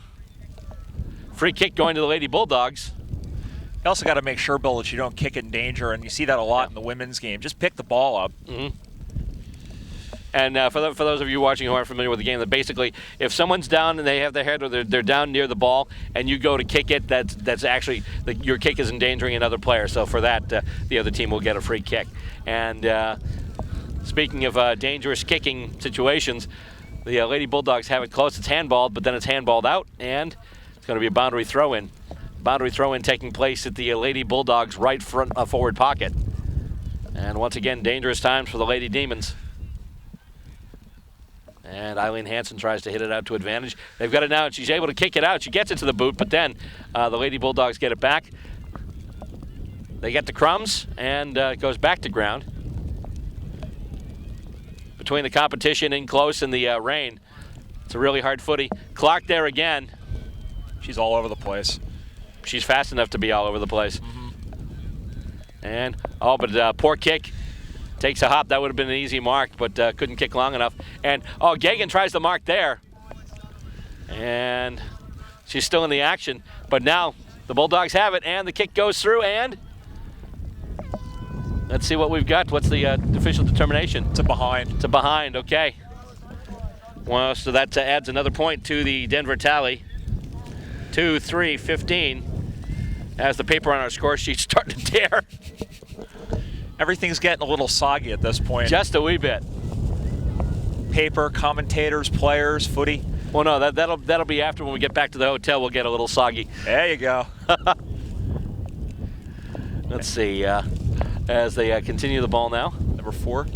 Speaker 1: free kick going to the Lady Bulldogs.
Speaker 2: You also got to make sure, Bill, that you don't kick it in danger, and you see that a lot in the women's game. Just pick the ball up.
Speaker 1: Mm-hmm. And for those of you watching who aren't familiar with the game, that basically, if someone's down and they have their head or they're down near the ball, and you go to kick it, that's actually your kick is endangering another player. So for that, the other team will get a free kick. And speaking of dangerous kicking situations, the Lady Bulldogs have it close. It's handballed, but then it's handballed out, and it's going to be a boundary throw-in. Boundary throw-in taking place at the Lady Bulldogs' right front forward pocket. And once again, dangerous times for the Lady Demons. And Eileen Hansen tries to hit it out to advantage. They've got it now, and she's able to kick it out. She gets it to the boot, but then the Lady Bulldogs get it back. They get the crumbs, and it goes back to ground. Between the competition in close and the rain, it's a really hard footy. Clark there again.
Speaker 2: She's all over the place.
Speaker 1: She's fast enough to be all over the place.
Speaker 2: Mm-hmm.
Speaker 1: And, poor kick. Takes a hop. That would have been an easy mark, but couldn't kick long enough. And, Gagan tries the mark there. And she's still in the action. But now the Bulldogs have it, and the kick goes through, and let's see what we've got. What's the official determination?
Speaker 2: It's a behind.
Speaker 1: It's a behind, okay. Well, so that adds another point to the Denver tally. 2-3-15. As the paper on our score sheet's starting to tear.
Speaker 2: Everything's getting a little soggy at this point.
Speaker 1: Just a wee bit.
Speaker 2: Paper, commentators, players, footy.
Speaker 1: Well, no, that'll be after when we get back to the hotel. We'll get a little soggy.
Speaker 2: There you go.
Speaker 1: Let's see. As they continue the ball now.
Speaker 2: Number 4.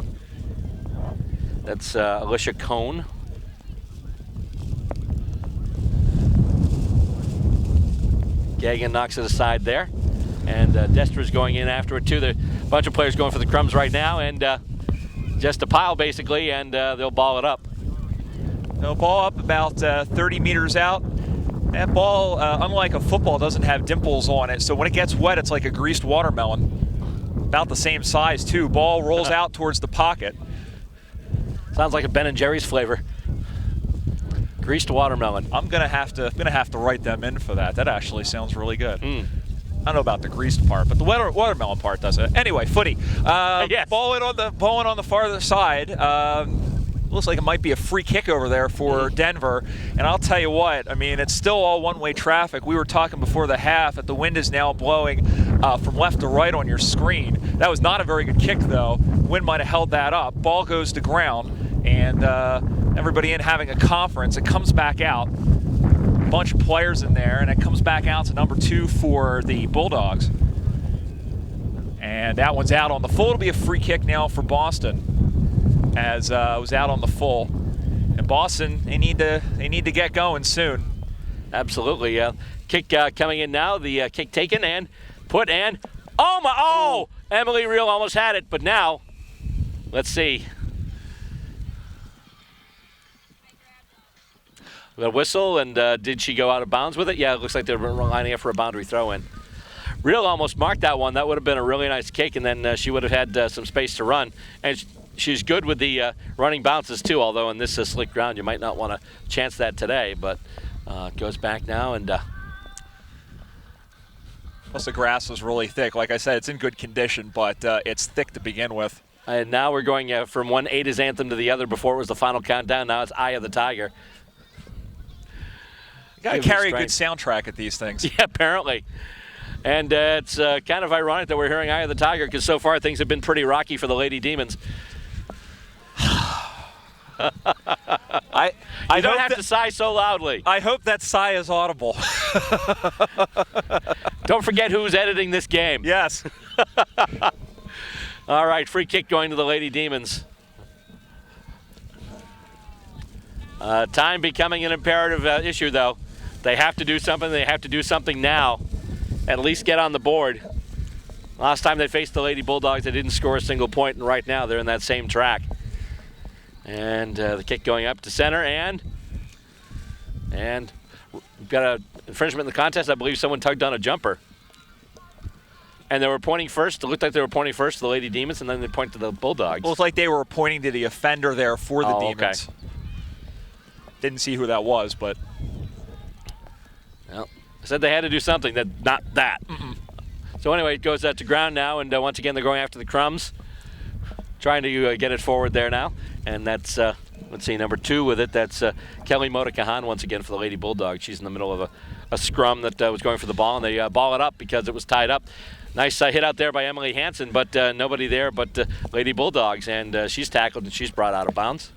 Speaker 1: That's Alicia Cohn. Gagan knocks it aside there. And Destra's going in after it, too. There's a bunch of players going for the crumbs right now. And just a pile, basically, and they'll ball it up.
Speaker 2: They'll ball up about 30 meters out. That ball, unlike a football, doesn't have dimples on it. So when it gets wet, it's like a greased watermelon. About the same size, too. Ball rolls out towards the pocket.
Speaker 1: Sounds like a Ben & Jerry's flavor. Greased watermelon.
Speaker 2: I'm gonna have to write them in for that. That actually sounds really good. I don't know about the greased part, but the watermelon part does it. Anyway, footy.
Speaker 1: Yes.
Speaker 2: Balling on the farther side. Looks like it might be a free kick over there for Denver. And I'll tell you what, I mean, it's still all one-way traffic. We were talking before the half that the wind is now blowing from left to right on your screen. That was not a very good kick, though. Wind might have held that up. Ball goes to ground, and everybody in having a conference. It comes back out. A bunch of players in there, and it comes back out to number 2 for the Bulldogs. And that one's out on the full. It'll be a free kick now for Boston, as it was out on the full. And Boston, they need to get going soon.
Speaker 1: Absolutely. Kick coming in now. The kick taken and put and Emily Reel almost had it, but now let's see. The whistle, and did she go out of bounds with it? Yeah, it looks like they're lining up for a boundary throw in. Reel almost marked that one. That would have been a really nice kick, and then she would have had some space to run. And she's good with the running bounces too, although in this slick ground you might not want to chance that today, but goes back now. And
Speaker 2: plus the grass is really thick. Like I said, it's in good condition, but it's thick to begin with.
Speaker 1: And now we're going from one Ada's anthem to the other. Before it was the final countdown, now it's Eye of the Tiger.
Speaker 2: You gotta carry a good soundtrack at these things.
Speaker 1: Yeah, apparently. And it's kind of ironic that we're hearing Eye of the Tiger, because so far things have been pretty rocky for the Lady Demons. You don't have to sigh so loudly.
Speaker 2: I hope that sigh is audible.
Speaker 1: Don't forget who's editing this game.
Speaker 2: Yes.
Speaker 1: All right, free kick going to the Lady Demons. Time becoming an imperative issue, though. They have to do something. They have to do something now. At least get on the board. Last time they faced the Lady Bulldogs, they didn't score a single point, and right now they're in that same track. And the kick going up to center, and we've got an infringement in the contest. I believe someone tugged on a jumper. And they were pointing first. It looked like they were pointing first to the Lady Demons, and then they point to the Bulldogs.
Speaker 2: Well, it's like they were pointing to the offender there for the Demons.
Speaker 1: Okay.
Speaker 2: Didn't see who that was, but...
Speaker 1: Well, I said they had to do something, not that. So anyway, it goes to ground now, and once again they're going after the crumbs. Trying to get it forward there now. And that's, let's see, number 2 with it. That's Kelly Motakahan once again for the Lady Bulldogs. She's in the middle of a scrum that was going for the ball, and they ball it up because it was tied up. Nice hit out there by Emily Hansen, but nobody there but Lady Bulldogs. And she's tackled and she's brought out of bounds.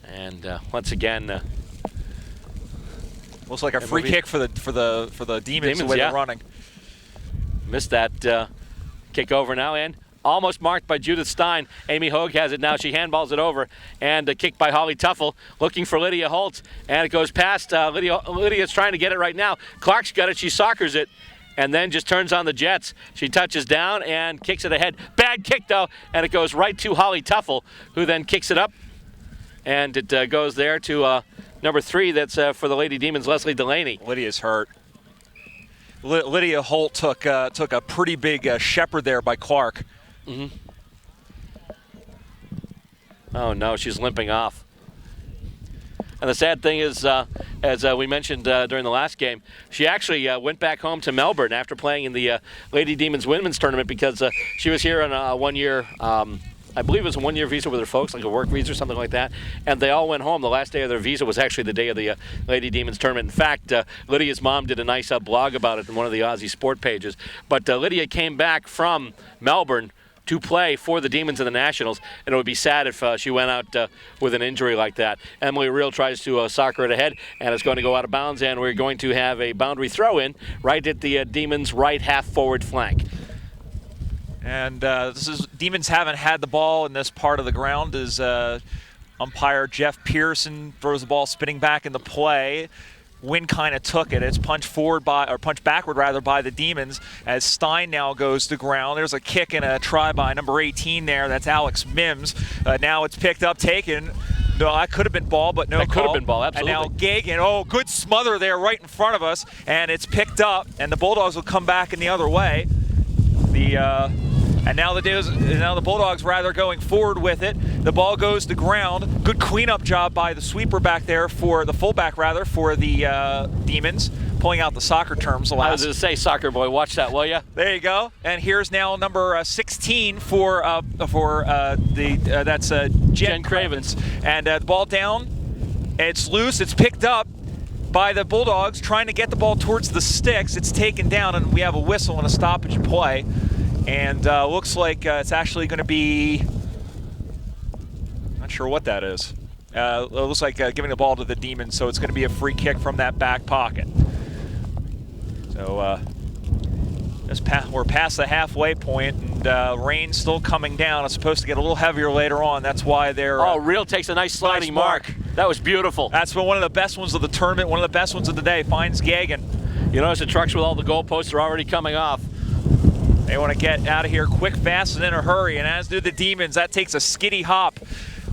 Speaker 1: And once again...
Speaker 2: looks like a free kick for the Demons the way they're running.
Speaker 1: Missed that kick over now, and almost marked by Judith Stein. Amy Hogue has it now. She handballs it over, and a kick by Holly Tuffle, looking for Lydia Holtz, and it goes past. Lydia's trying to get it right now. Clark's got it. She soccers it, and then just turns on the jets. She touches down and kicks it ahead. Bad kick, though, and it goes right to Holly Tuffle, who then kicks it up, and it goes there to number 3. That's for the Lady Demons, Leslie Delaney.
Speaker 2: Lydia's hurt. Lydia Holt took a pretty big shepherd there by Clark.
Speaker 1: Oh no, she's limping off. And the sad thing is, as we mentioned during the last game, she actually went back home to Melbourne after playing in the Lady Demons Women's Tournament because she was here on a one-year I believe it was a one-year visa with their folks, like a work visa or something like that, and they all went home. The last day of their visa was actually the day of the Lady Demons tournament. In fact, Lydia's mom did a nice blog about it in one of the Aussie sport pages. But Lydia came back from Melbourne to play for the Demons and the Nationals, and it would be sad if she went out with an injury like that. Emily Reel tries to soccer it ahead, and it's going to go out of bounds, and we're going to have a boundary throw-in right at the Demons' right half-forward flank.
Speaker 2: And Demons haven't had the ball in this part of the ground as umpire Jeff Pearson throws the ball spinning back into play. Wind kind of took it. It's punched backward by the Demons as Stein now goes to ground. There's a kick and a try by number 18 there. That's Alex Mims. Now it's picked up, taken. No, that could have been ball, but no call.
Speaker 1: That could have been ball, absolutely.
Speaker 2: And now Gagan, good smother there right in front of us, and it's picked up, and the Bulldogs will come back in the other way. And now the Bulldogs rather going forward with it. The ball goes to ground. Good cleanup job by the sweeper back there for the fullback for the Demons, pulling out the soccer terms.
Speaker 1: I was going to say, soccer boy, watch that, will you?
Speaker 2: There you go. And here's now number 16 for that's Jen Cravens. And the ball down. It's loose. It's picked up by the Bulldogs, trying to get the ball towards the sticks. It's taken down, and we have a whistle and a stoppage play. And looks like it's actually going to be, not sure what that is. It looks like giving the ball to the Demons, so it's going to be a free kick from that back pocket. So we're past the halfway point, and rain's still coming down. It's supposed to get a little heavier later on. That's why they're...
Speaker 1: Reel takes a nice sliding mark. That was beautiful.
Speaker 2: That's been one of the best ones of the tournament, one of the best ones of the day. Finds Gagan.
Speaker 1: You notice the trucks with all the goalposts are already coming off.
Speaker 2: They want to get out of here quick, fast, and in a hurry, and as do the Demons. That takes a skiddy hop.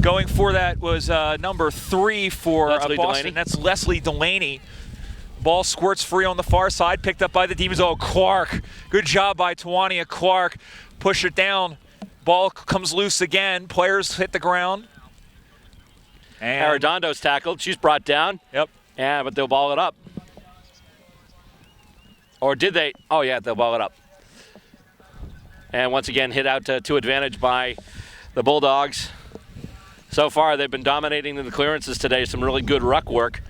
Speaker 2: Going for that was number 3 for Boston.
Speaker 1: Delaney.
Speaker 2: That's Leslie Delaney. Ball squirts free on the far side, picked up by the Demons. Clark. Good job by Tawania Clark. Push it down. Ball comes loose again. Players hit the ground. And
Speaker 1: Arredondo's tackled. She's brought down.
Speaker 2: Yep.
Speaker 1: Yeah, but they'll ball it up. Or did they? Oh, yeah, they'll ball it up. And once again, hit out to advantage by the Bulldogs. So far, they've been dominating in the clearances today. Some really good ruck work.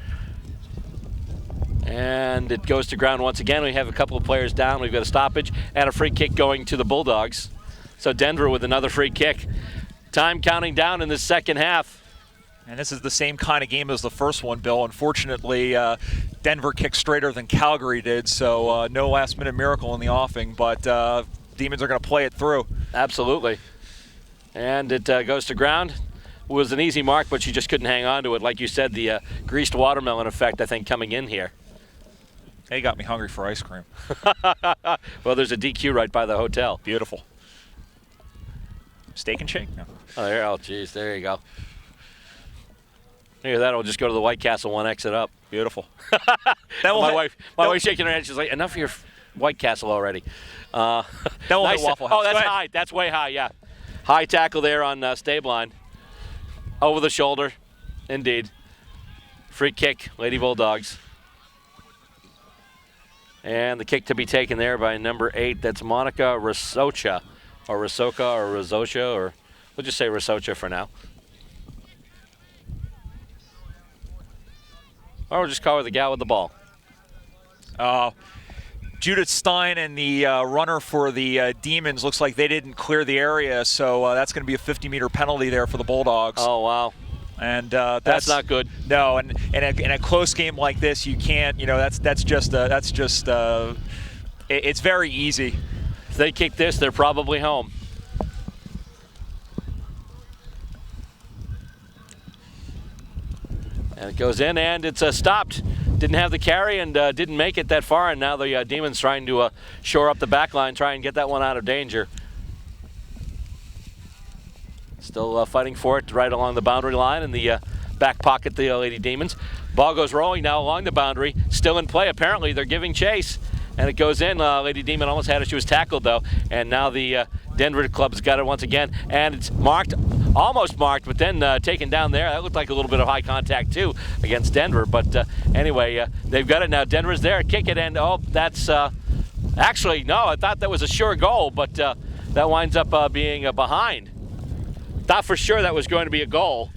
Speaker 1: And it goes to ground once again. We have a couple of players down. We've got a stoppage and a free kick going to the Bulldogs. So Denver with another free kick. Time counting down in the second half.
Speaker 2: And this is the same kind of game as the first one, Bill. Unfortunately, Denver kicked straighter than Calgary did, so no last-minute miracle in the offing. But Demons are going to play it through.
Speaker 1: Absolutely. And it goes to ground. It was an easy mark, but she just couldn't hang on to it. Like you said, the greased watermelon effect, I think, coming in here.
Speaker 2: Hey, got me hungry for ice cream.
Speaker 1: Well, there's a DQ right by the hotel.
Speaker 2: Beautiful. Steak and shake? No.
Speaker 1: Oh, geez, there you go. Maybe that'll just go to the White Castle one exit up.
Speaker 2: Beautiful.
Speaker 1: My wife's shaking her head. She's like, enough of your White Castle already.
Speaker 2: That will
Speaker 1: nice.
Speaker 2: hit Waffle House.
Speaker 1: Oh, that's high. That's way high, yeah. High tackle there on Stabline. Over the shoulder, indeed. Free kick, Lady Bulldogs. And the kick to be taken there by number 8. That's Monica Rasocha. Or Rasoka or Razosha, or we'll just say Rasocha for now. Or we'll just call her the gal with the ball.
Speaker 2: Judith Stein and the runner for the Demons looks like they didn't clear the area, so that's going to be a 50-meter penalty there for the Bulldogs.
Speaker 1: Oh, wow.
Speaker 2: And
Speaker 1: that's not good.
Speaker 2: No, and in a close game like this, you can't. It's very easy.
Speaker 1: If they kick this, they're probably home. And it goes in, and it's stopped. Didn't have the carry and didn't make it that far, and now the Demons trying to shore up the back line, try and get that one out of danger. Still fighting for it right along the boundary line in the back pocket, the Lady Demons. Ball goes rolling now along the boundary, still in play. Apparently they're giving chase, and it goes in. Lady Demon almost had it. She was tackled, though, and now the Denver club's got it once again, and it's marked, almost marked, but then taken down there. That looked like a little bit of high contact, too, against Denver, but anyway, they've got it now. Denver's there, kick it, and that's, actually, no, I thought that was a sure goal, but that winds up being behind. thought for sure that was going to be a goal.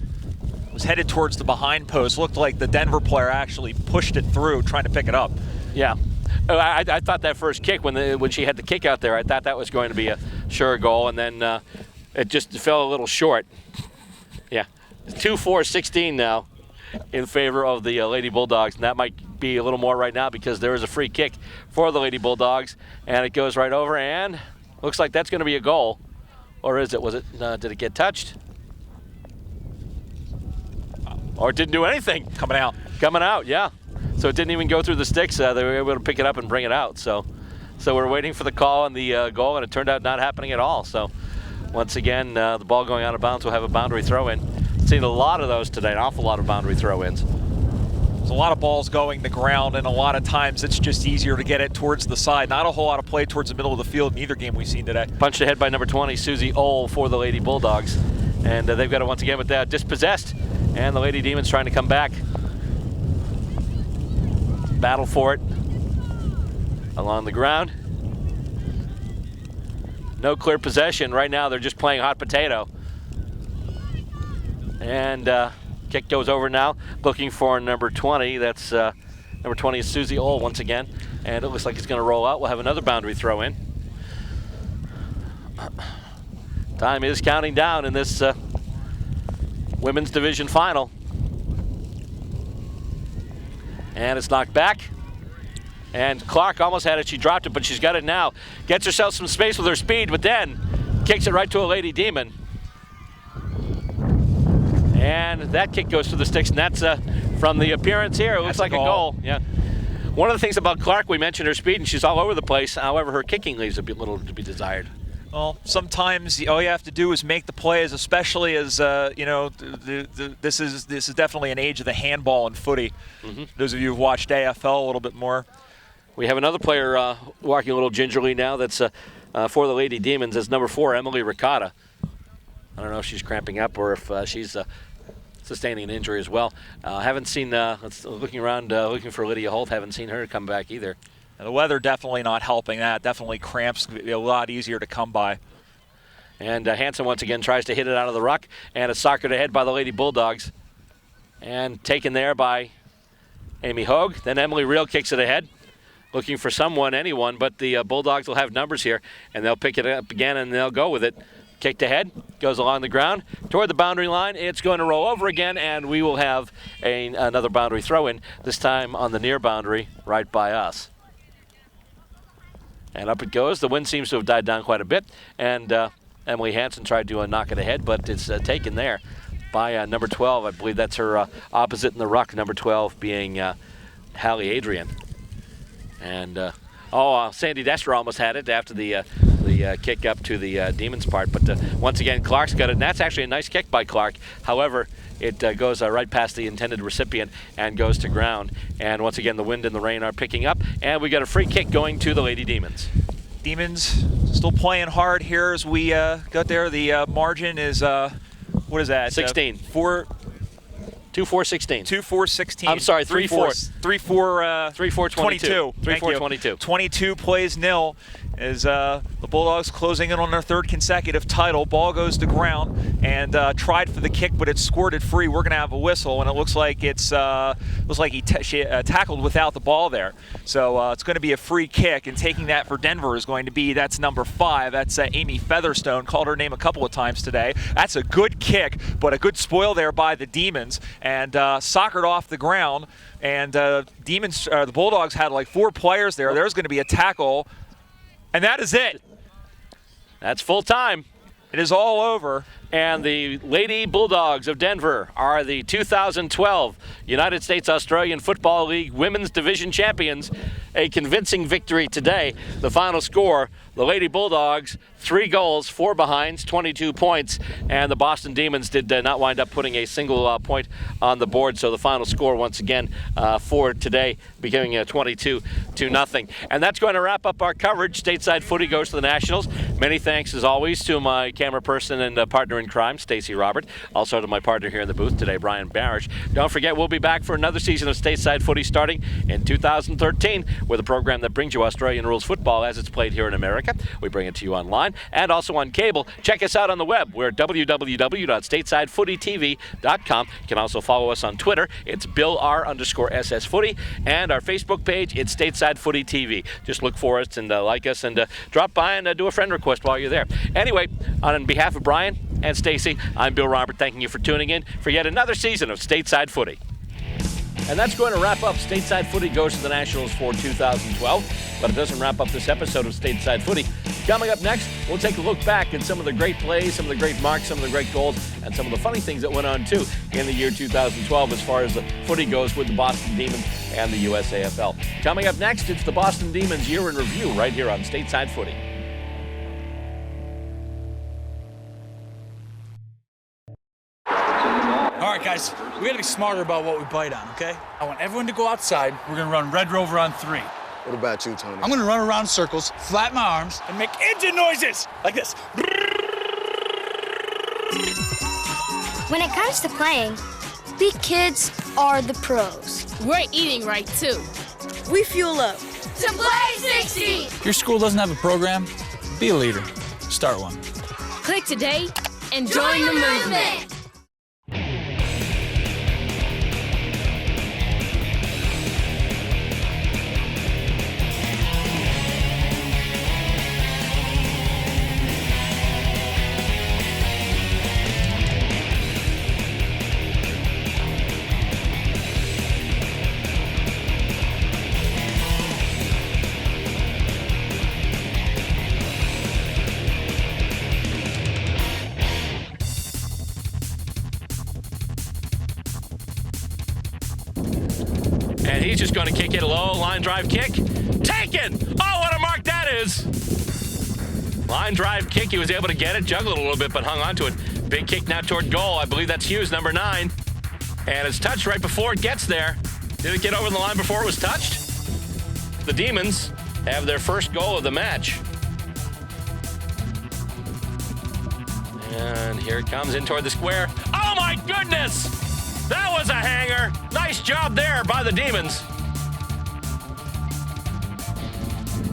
Speaker 2: Was headed towards the behind post. Looked like the Denver player actually pushed it through, trying to pick it up.
Speaker 1: Yeah. I thought that first kick, when she had the kick out there, I thought that was going to be a sure goal, and then it just fell a little short. Yeah. 2-4-16 now in favor of the Lady Bulldogs, and that might be a little more right now because there is a free kick for the Lady Bulldogs, and it goes right over, and looks like that's going to be a goal. Or is it? Did it get touched? Or it didn't do anything.
Speaker 2: Coming out,
Speaker 1: yeah. So it didn't even go through the sticks. They were able to pick it up and bring it out. So we're waiting for the call on the goal, and it turned out not happening at all. So once again, the ball going out of bounds will have a boundary throw-in. Seen a lot of those today, an awful lot of boundary throw-ins.
Speaker 2: There's a lot of balls going to ground, and a lot of times it's just easier to get it towards the side. Not a whole lot of play towards the middle of the field in either game we've seen today.
Speaker 1: Punched ahead by number 20, Susie Ohl for the Lady Bulldogs. And they've got it once again with dispossessed. And the Lady Demons trying to come back. Battle for it along the ground. No clear possession. Right now they're just playing hot potato. And kick goes over now, looking for number 20. That's number 20 is Susie Ohl once again. And it looks like it's going to roll out. We'll have another boundary throw in. Time is counting down in this women's division final. And it's knocked back. And Clark almost had it. She dropped it, but she's got it now. Gets herself some space with her speed, but then kicks it right to a Lady Demon. And that kick goes to the sticks, and that's from the appearance here. It looks like a goal. Yeah. One of the things about Clark, we mentioned her speed, and she's all over the place. However, her kicking leaves a bit little to be desired.
Speaker 2: Well, sometimes all you have to do is make the plays, especially as this is definitely an age of the handball and footy. Mm-hmm. Those of you who've watched AFL a little bit more.
Speaker 1: We have another player walking a little gingerly now. That's for the Lady Demons. That's number 4, Emily Ricotta. I don't know if she's cramping up or if she's sustaining an injury as well. Haven't seen. Looking around, looking for Lydia Holt. Haven't seen her come back either.
Speaker 2: The weather definitely not helping that. Definitely cramps a lot easier to come by.
Speaker 1: And Hansen once again tries to hit it out of the ruck, and it's soccered ahead by the Lady Bulldogs. And taken there by Amy Hogue. Then Emily Reel kicks it ahead, looking for anyone, but the Bulldogs will have numbers here, and they'll pick it up again, and they'll go with it. Kicked ahead, goes along the ground, toward the boundary line. It's going to roll over again, and we will have another boundary throw-in, this time on the near boundary right by us. And up it goes. The wind seems to have died down quite a bit, and Emily Hansen tried to knock it ahead, but it's taken there by number 12. I believe that's her opposite in the ruck, number 12 being Hallie Adrian. And Sandy Dester almost had it after the kick up to the Demons part, but once again Clark's got it, and that's actually a nice kick by Clark. However, it goes right past the intended recipient and goes to ground. And once again the wind and the rain are picking up, and we got a free kick going to the Lady Demons.
Speaker 2: Demons still playing hard here as we got there. The margin is what is that?
Speaker 1: 16. 2-4-16.
Speaker 2: 2-4-16.
Speaker 1: I'm sorry, 3-4.
Speaker 2: 3-4-22.
Speaker 1: 3-4-22.
Speaker 2: 22 plays nil as the Bulldogs closing in on their third consecutive title. Ball goes to ground and tried for the kick, but it's squirted free. We're going to have a whistle, and it looks like she tackled without the ball there. So it's going to be a free kick, and taking that for Denver is going to be, that's number 5. That's Amy Featherstone. Called her name a couple of times today. That's a good kick, but a good spoil there by the Demons, and soccered off the ground. And the Bulldogs had like 4 players there. There's going to be a tackle. And that is it.
Speaker 1: That's full time.
Speaker 2: It is all over.
Speaker 1: And the Lady Bulldogs of Denver are the 2012 United States Australian Football League Women's Division Champions. A convincing victory today. The final score, the Lady Bulldogs, 3 goals, 4 behinds, 22 points. And the Boston Demons did not wind up putting a single point on the board. So the final score, once again, for today, becoming 22-0. And that's going to wrap up our coverage. Stateside Footy goes to the Nationals. Many thanks, as always, to my camera person and partner in crime, Stacey Robert. Also to my partner here in the booth today, Brian Barrish. Don't forget, we'll be back for another season of Stateside Footy starting in 2013 with a program that brings you Australian rules football as it's played here in America. We bring it to you online and also on cable. Check us out on the web. We're at www.statesidefootytv.com. You can also follow us on Twitter. It's BillR_SS Footy. And our Facebook page, it's Stateside Footy TV. Just look for us and like us and drop by and do a friend request while you're there. Anyway, on behalf of Brian and Stacey, I'm Bill Robert, thanking you for tuning in for yet another season of Stateside Footy. And that's going to wrap up Stateside Footy Goes to the Nationals for 2012, but it doesn't wrap up this episode of Stateside Footy. Coming up next, we'll take a look back at some of the great plays, some of the great marks, some of the great goals, and some of the funny things that went on, too, in the year 2012 as far as the footy goes with the Boston Demons and the USAFL. Coming up next, it's the Boston Demons Year in Review right here on Stateside Footy.
Speaker 4: All right, guys, we got to be smarter about what we bite on, okay? I want everyone to go outside. We're going to run Red Rover on 3.
Speaker 5: What about you, Tony?
Speaker 4: I'm going to run around in circles, flap my arms, and make engine noises like this.
Speaker 6: When it comes to playing, we kids are the pros.
Speaker 7: We're eating right, too.
Speaker 8: We fuel up.
Speaker 7: To play 60!
Speaker 4: If your school doesn't have a program, be a leader. Start one.
Speaker 7: Click today and join the movement.
Speaker 1: And he's just going to kick it low, line drive kick. Taken! Oh, what a mark that is! Line drive kick, he was able to get it, juggled it a little bit, but hung on to it. Big kick now toward goal. I believe that's Hughes, number 9. And it's touched right before it gets there. Did it get over the line before it was touched? The Demons have their first goal of the match. And here it comes in toward the square. Oh my goodness! That was a hanger. Nice job there by the Demons.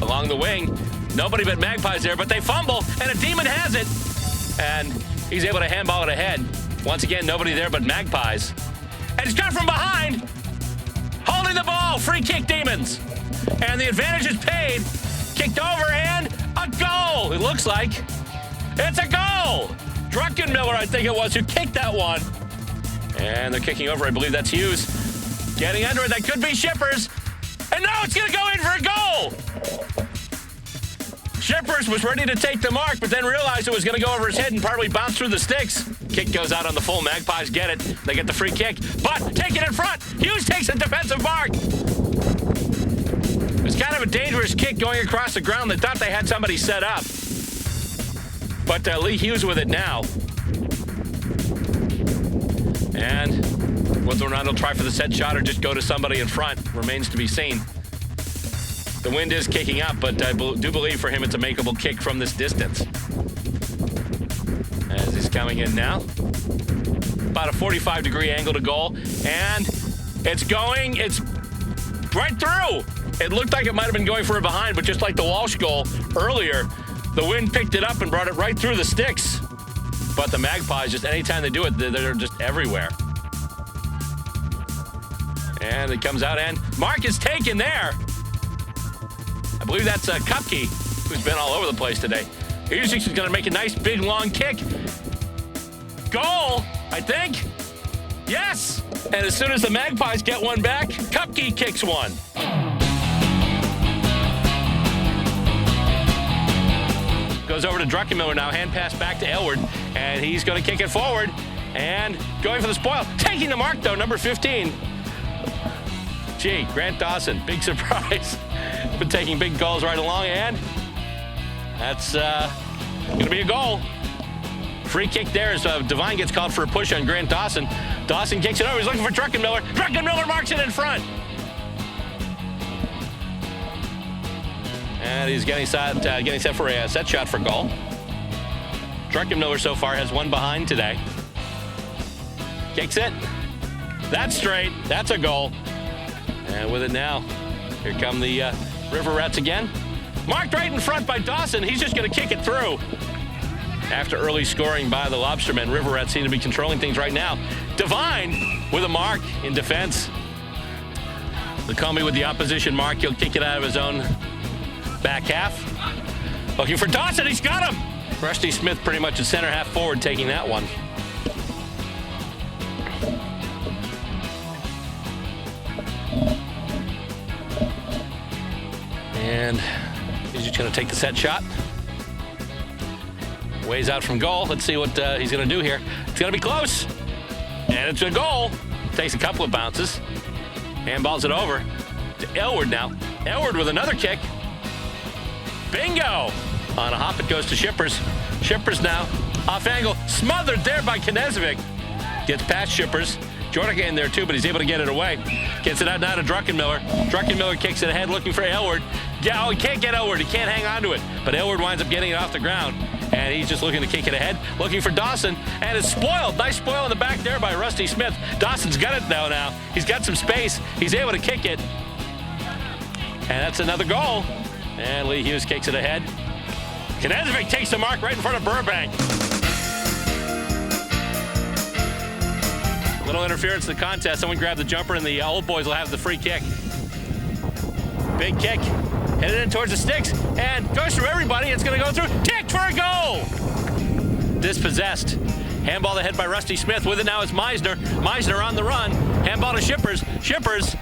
Speaker 1: Along the wing, nobody but Magpies there, but they fumble, and a Demon has it. And he's able to handball it ahead. Once again, nobody there but Magpies. And it's got from behind. Holding the ball, free kick Demons. And the advantage is paid. Kicked over and a goal, it looks like. It's a goal. Druckenmiller, I think it was, who kicked that one. And they're kicking over. I believe that's Hughes. Getting under it. That could be Shippers. And now it's going to go in for a goal. Shippers was ready to take the mark, but then realized it was going to go over his head and probably bounce through the sticks. Kick goes out on the full. Magpies get it. They get the free kick. But take it in front. Hughes takes a defensive mark. It's kind of a dangerous kick going across the ground. They thought they had somebody set up. But Lee Hughes with it now. And whether or not he'll try for the set shot or just go to somebody in front remains to be seen. The wind is kicking up, but I do believe for him it's a makeable kick from this distance. As he's coming in now. About a 45-degree angle to goal. And it's going. It's right through. It looked like it might have been going for a behind, but just like the Walsh goal earlier, the wind picked it up and brought it right through the sticks. But the Magpies, just anytime they do it, they're just everywhere. And it comes out, and mark is taken there. I believe that's Kupke, who's been all over the place today. He's just going to make a nice, big, long kick. Goal, I think. Yes. And as soon as the Magpies get one back, Kupke kicks one. Goes over to Druckenmiller now, hand pass back to Elward, and he's going to kick it forward, and going for the spoil. Taking the mark, though, number 15. Gee, Grant Dawson, big surprise. Been taking big goals right along, and that's going to be a goal. Free kick there as Devine gets called for a push on Grant Dawson. Dawson kicks it over, he's looking for Druckenmiller. Druckenmiller marks it in front. And he's getting set for a set shot for goal. Druckenmiller so far has one behind today. Kicks it. That's straight. That's a goal. And with it now, here come the River Rats again. Marked right in front by Dawson. He's just going to kick it through. After early scoring by the Lobstermen, River Rats seem to be controlling things right now. Devine with a mark in defense. LeCombe with the opposition mark. He'll kick it out of his own back half. Looking for Dawson. He's got him. Rusty Smith pretty much a center half forward taking that one. And he's just going to take the set shot. Ways out from goal. Let's see what he's going to do here. It's going to be close. And it's a goal. Takes a couple of bounces. Handballs it over to Elward now. Elward with another kick. Bingo! On a hop, it goes to Shippers. Shippers now. Off angle. Smothered there by Knezovic. Gets past Shippers. Jordan in there too, but he's able to get it away. Gets it out now to Druckenmiller. Druckenmiller kicks it ahead looking for Elward. Yeah, he can't get Elward. He can't hang on to it. But Elward winds up getting it off the ground. And he's just looking to kick it ahead. Looking for Dawson. And it's spoiled. Nice spoil in the back there by Rusty Smith. Dawson's got it now. He's got some space. He's able to kick it. And that's another goal. And Lee Hughes kicks it ahead. Knezovic takes the mark right in front of Burbank. Little interference in the contest. Someone grabbed the jumper, and the Old Boys will have the free kick. Big kick. Headed in towards the sticks, and goes through everybody. It's going to go through. Kicked for a goal! Dispossessed. Handball ahead by Rusty Smith. With it now is Meisner. Meisner on the run. Handball to Shippers. Shippers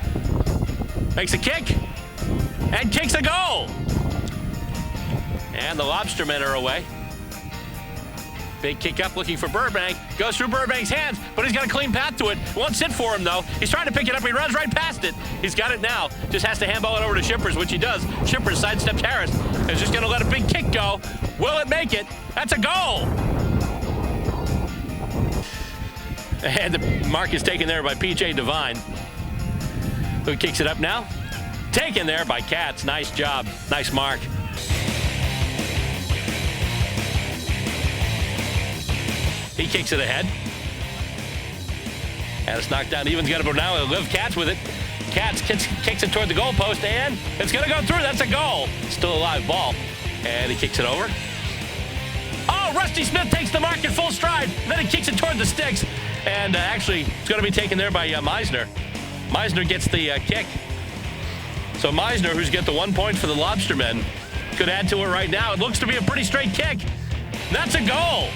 Speaker 1: makes a kick and kicks a goal. And the Lobstermen are away. Big kick up looking for Burbank. Goes through Burbank's hands, but he's got a clean path to it. Won't sit for him, though. He's trying to pick it up. He runs right past it. He's got it now. Just has to handball it over to Shippers, which he does. Shippers sidesteps Harris. Is just going to let a big kick go. Will it make it? That's a goal. And the mark is taken there by P.J. Devine, who kicks it up now. Taken there by Katz. Nice job. Nice mark. He kicks it ahead. And it's knocked down. Evan's got it, but now he'll live Katz with it. Katz kicks it toward the goalpost, and it's going to go through. That's a goal. Still a live ball. And he kicks it over. Oh, Rusty Smith takes the mark in full stride. Then he kicks it toward the sticks. And actually, it's going to be taken there by Meisner. Meisner gets the kick. So Meisner, who's got the 1 point for the Lobstermen, could add to it right now. It looks to be a pretty straight kick. That's a goal.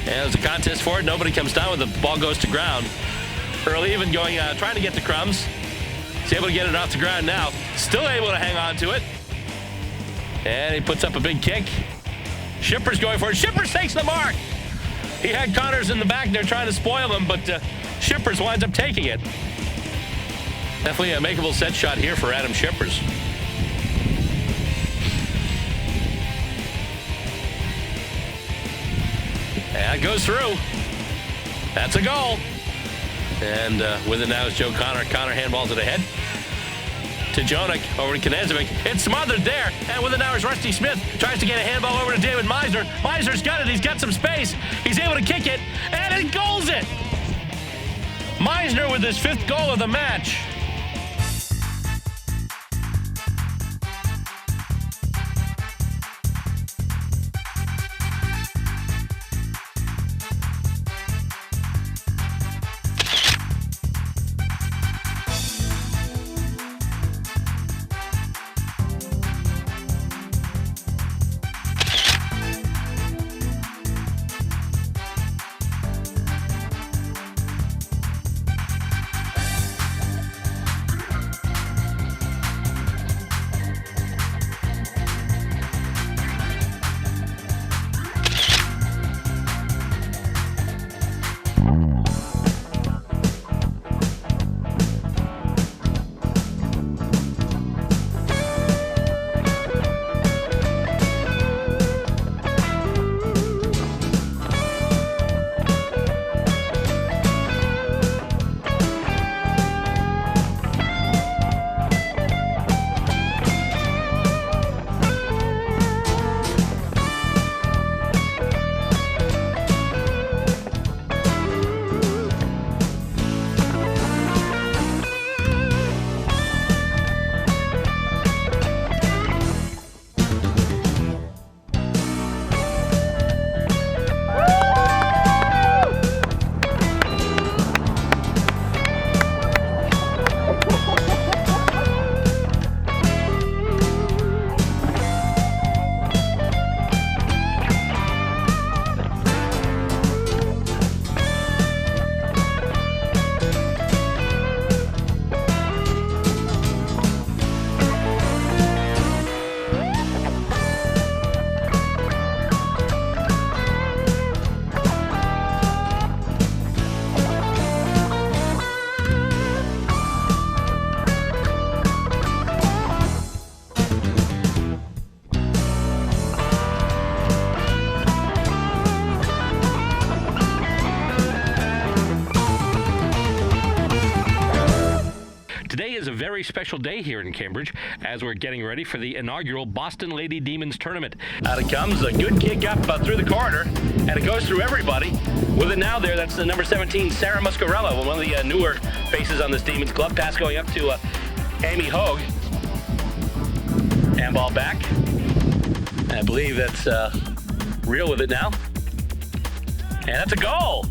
Speaker 1: And there's a contest for it. Nobody comes down with it. The ball goes to ground. Early even going, trying to get the crumbs. He's able to get it off the ground now. Still able to hang on to it. And he puts up a big kick. Shippers going for it. Shippers takes the mark. He had Connors in the back there trying to spoil him, but Shippers winds up taking it. Definitely a makeable set shot here for Adam Shippers. And it goes through. That's a goal. And with it now is Joe Connor. Connor handballs it ahead to Jonik, over to Knezovic. It's smothered there. And with it now is Rusty Smith. Tries to get a handball over to David Meisner. Meisner's got it. He's got some space. He's able to kick it. And he goals it. Meisner with his 5th goal of the match.
Speaker 5: very special day here in Cambridge as we're getting ready for the inaugural Boston Lady Demons Tournament. Out it comes, a good kick up through the corridor, and it goes through everybody. With it now there, that's the number 17, Sarah Muscarella, one of the newer faces on this Demons club. Pass going up to Amy Hogue. Handball back. I believe that's Real with it now. And that's a goal.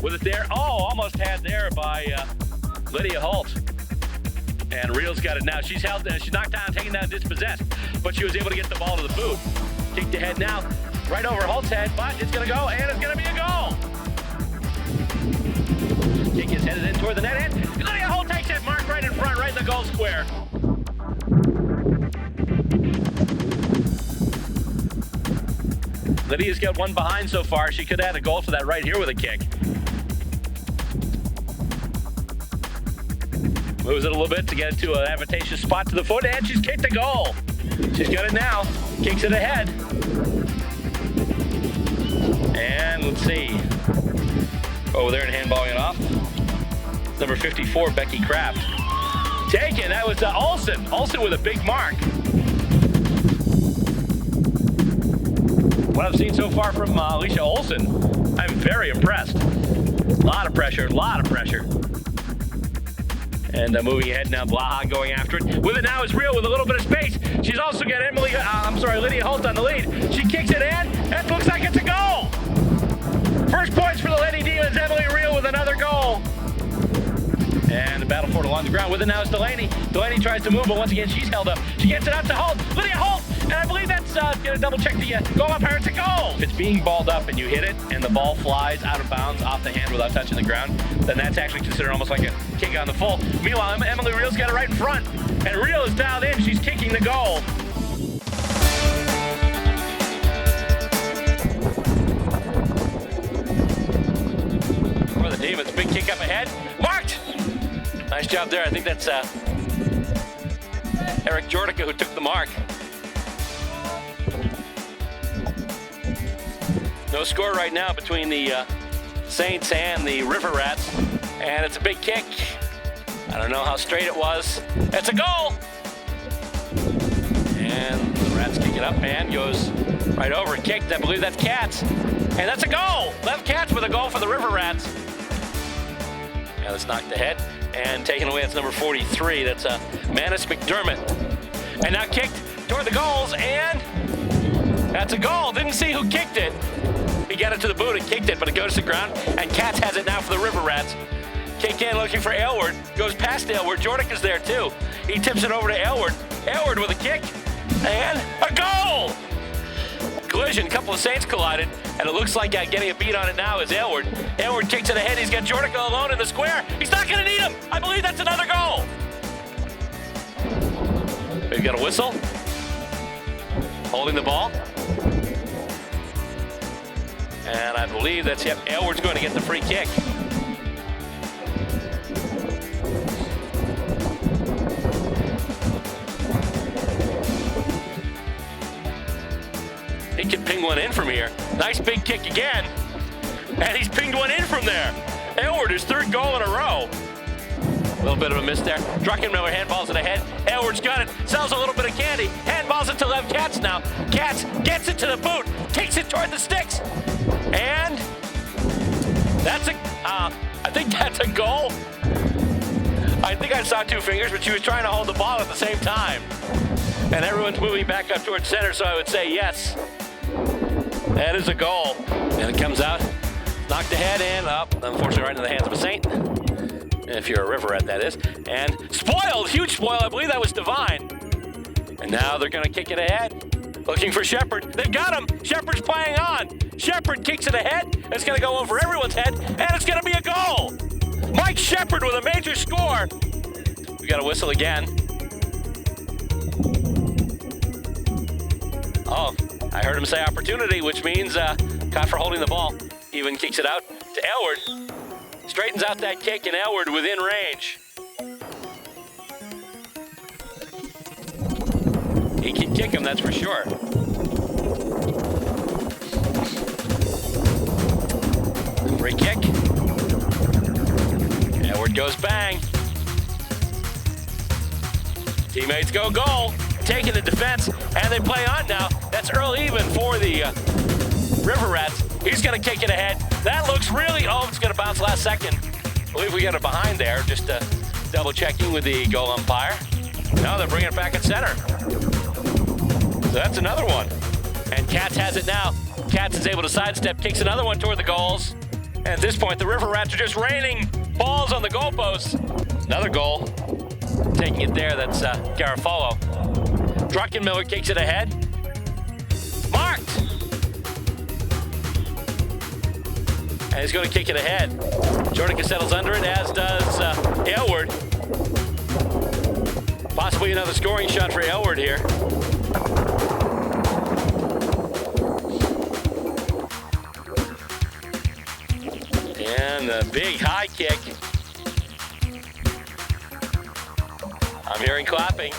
Speaker 5: With it there, almost had there by Lydia Holt. And Real's got it now. She's knocked down, taken down, dispossessed, but she was able to get the ball to the boot. Kicked ahead now, right over Holt's head, but it's gonna go, and it's gonna be a goal. Kick is headed in toward the net, and Lydia Holt takes it, marked right in front, right in the goal square. Lydia's got one behind so far. She could add a goal for that right here with a kick. Moves it a little bit to get it to an advantageous spot to the foot, and she's kicked the goal. She's got it now, kicks it ahead. And let's see. Over there and handballing it off. Number 54, Becky Kraft. Taken, that was Olsen. Olsen with a big mark. What I've seen so far from Alicia Olsen, I'm very impressed. A lot of pressure. And moving ahead now, Blaha going after it. With it now is Real with a little bit of space. She's also got Lydia Holt on the lead. She kicks it in, and it looks like it's a goal. First points for the Lady Demons, Emily Real with another goal. And the battle for it along the ground. With it now is Delaney. Delaney tries to move, but once again, she's held up. She gets it out to Holt. Lydia Holt! And I believe that's going to double check the goal umpire. It's a goal! If it's being balled up and you hit it, and the ball flies out of bounds off the hand without touching the ground, then that's actually considered almost like a kick on the full. Meanwhile, Emily Real's got it right in front. And Real is dialed in. She's kicking the goal. For the Demons, big kick up ahead. Marked! Nice job there. I think that's Eric Jordica who took the mark. No score right now between the Saints and the River Rats. And it's a big kick. I don't know how straight it was. It's a goal! And the Rats kick it up and goes right over. Kicked, I believe that's Katz. And that's a goal! Left Katz with a goal for the River Rats. Now that's knocked ahead and taken away. That's number 43. That's Manus McDermott. And now kicked toward the goals, and that's a goal. Didn't see who kicked it. He got it to the boot and kicked it, but it goes to the ground, and Katz has it now for the River Rats. Kick in looking for Aylward. Goes past Aylward. Jordica's there too. He tips it over to Aylward. Aylward with a kick, and a goal! Collision, a couple of Saints collided, and it looks like getting a beat on it now is Aylward. Aylward kicks it ahead. He's got Jordica alone in the square. He's not going to need him. I believe that's another goal. We've got a whistle. Holding the ball. And I believe that's, Aylward's going to get the free kick. He can ping one in from here. Nice big kick again. And he's pinged one in from there. Aylward, his third goal in a row. A little bit of a miss there. Druckenmiller handballs it ahead. Aylward's got it. Sells a little bit of candy. Handballs it to Lev Katz now. Katz gets it to the boot. Takes it toward the sticks. And that's I think that's a goal. I think I saw two fingers, but she was trying to hold the ball at the same time. And everyone's moving back up towards center, so I would say yes. That is a goal. And it comes out, knocked ahead and up, unfortunately right into the hands of a Saint. If you're a River Rat, that is. And spoiled, huge spoil, I believe that was Divine. And now they're gonna kick it ahead. Looking for Shepard. They've got him. Shepard's playing on. Shepard kicks it ahead. It's going to go over everyone's head, and it's going to be a goal. Mike Shepard with a major score. We got a whistle again. Oh, I heard him say opportunity, which means caught for holding the ball. Even kicks it out to Aylward. Straightens out that kick, and Aylward within range. He can kick him, that's for sure. Free kick. Aylward goes bang. Teammates go goal, taking the defense, and they play on now. That's early even for the River Rats. He's going to kick it ahead. That looks really, it's going to bounce last second. I believe we got it behind there, just double checking with the goal umpire. No, they're bringing it back at center. So that's another one. And Katz has it now. Katz is able to sidestep, kicks another one toward the goals. And at this point, the River Rats are just raining balls on the goalposts. Another goal. Taking it there, that's Garofalo. Druckenmiller kicks it ahead. Marked! And he's going to kick it ahead. Jordan settles under it, as does Aylward. Possibly another scoring shot for Aylward here. And a big high kick. I'm hearing clapping.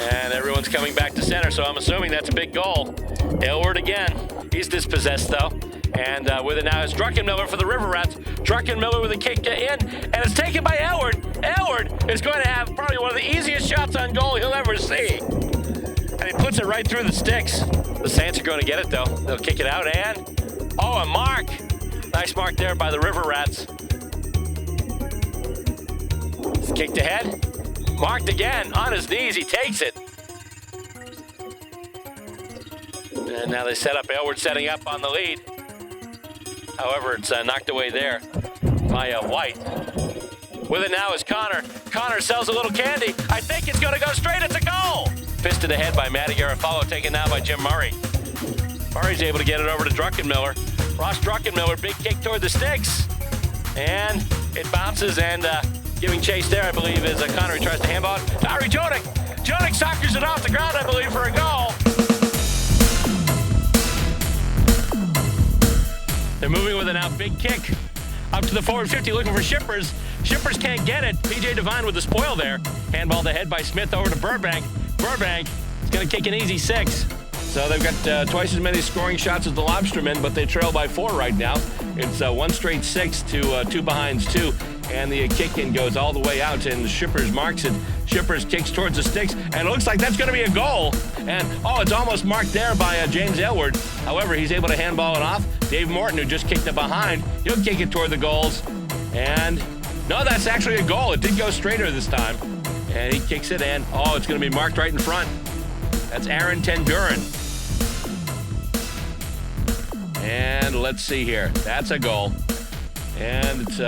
Speaker 5: And everyone's coming back to center, so I'm assuming that's a big goal. Aylward again. He's dispossessed, though. And with it now is Druckenmiller for the River Rats. Druckenmiller with a kick in, and it's taken by Aylward. Aylward is going to have probably one of the easiest shots on goal he'll ever see. And he puts it right through the sticks. The Saints are going to get it, though. They'll kick it out, and a mark. Nice mark there by the River Rats. It's kicked ahead. Marked again on his knees. He takes it. And now they set up. Aylward setting up on the lead. However, it's knocked away there by White. With it now is Connor. Connor sells a little candy. I think it's going to go straight. It's a goal. Fisted ahead by Matty Garofalo, taken now by Jim Murray. Murray's able to get it over to Druckenmiller. Ross Druckenmiller, big kick toward the sticks. And it bounces, and giving chase there, I believe, is Connor. He tries to handball it. Ari Jodik. Jodik soccers it off the ground, I believe, for a goal. They're moving with it now. Big kick up to the forward 50, looking for Shippers. Shippers can't get it. PJ Devine with the spoil there. Handballed ahead by Smith over to Burbank. Burbank is going to kick an easy 6. So they've got twice as many scoring shots as the Lobstermen, but they trail by 4 right now. It's one straight 6 to 2 behinds 2. And the kick-in goes all the way out, and Shippers marks it. Shippers kicks towards the sticks, and it looks like that's going to be a goal. And, it's almost marked there by James Aylward. However, he's able to handball it off. Dave Morton, who just kicked it behind, he'll kick it toward the goals. And, no, that's actually a goal. It did go straighter this time. And he kicks it, and, it's going to be marked right in front. That's Aaron Ten Buren. And let's see here. That's a goal. And it's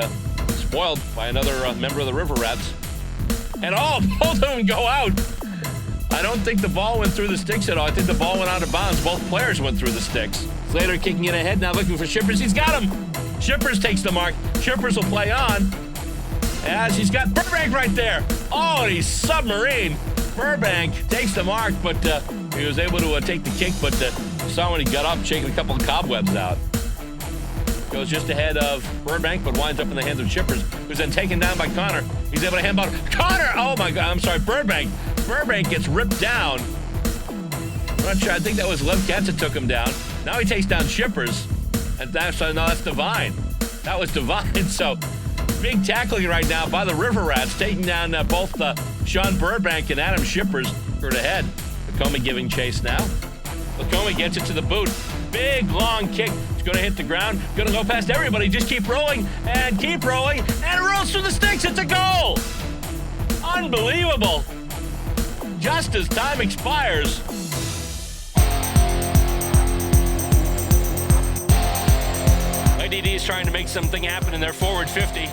Speaker 5: spoiled by another member of the River Rats. And both of them go out. I don't think the ball went through the sticks at all. I think the ball went out of bounds. Both players went through the sticks. Slater kicking it ahead now, looking for Shippers. He's got him. Shippers takes the mark. Shippers will play on. As he's got Burbank right there. And he's submarine. Burbank takes the mark, but he was able to take the kick, but saw when he got up, shaking a couple of cobwebs out. Goes just ahead of Burbank, but winds up in the hands of Shippers, who's then taken down by Connor. He's able to handball. Connor! Oh my God, I'm sorry, Burbank. Burbank gets ripped down. I'm not sure, I think that was Lev Katz that took him down. Now he takes down Shippers. And that's Devine. That was Devine, so big tackling right now by the River Rats, taking down both Sean Burbank and Adam Shippers. Hurt ahead. Lacombe giving chase now. Lacombe gets it to the boot. Big, long kick. It's going to hit the ground. Going to go past everybody. Just keep rolling, and it rolls through the sticks. It's a goal. Unbelievable. Just as time expires. Lady D is trying to make something happen in their forward 50.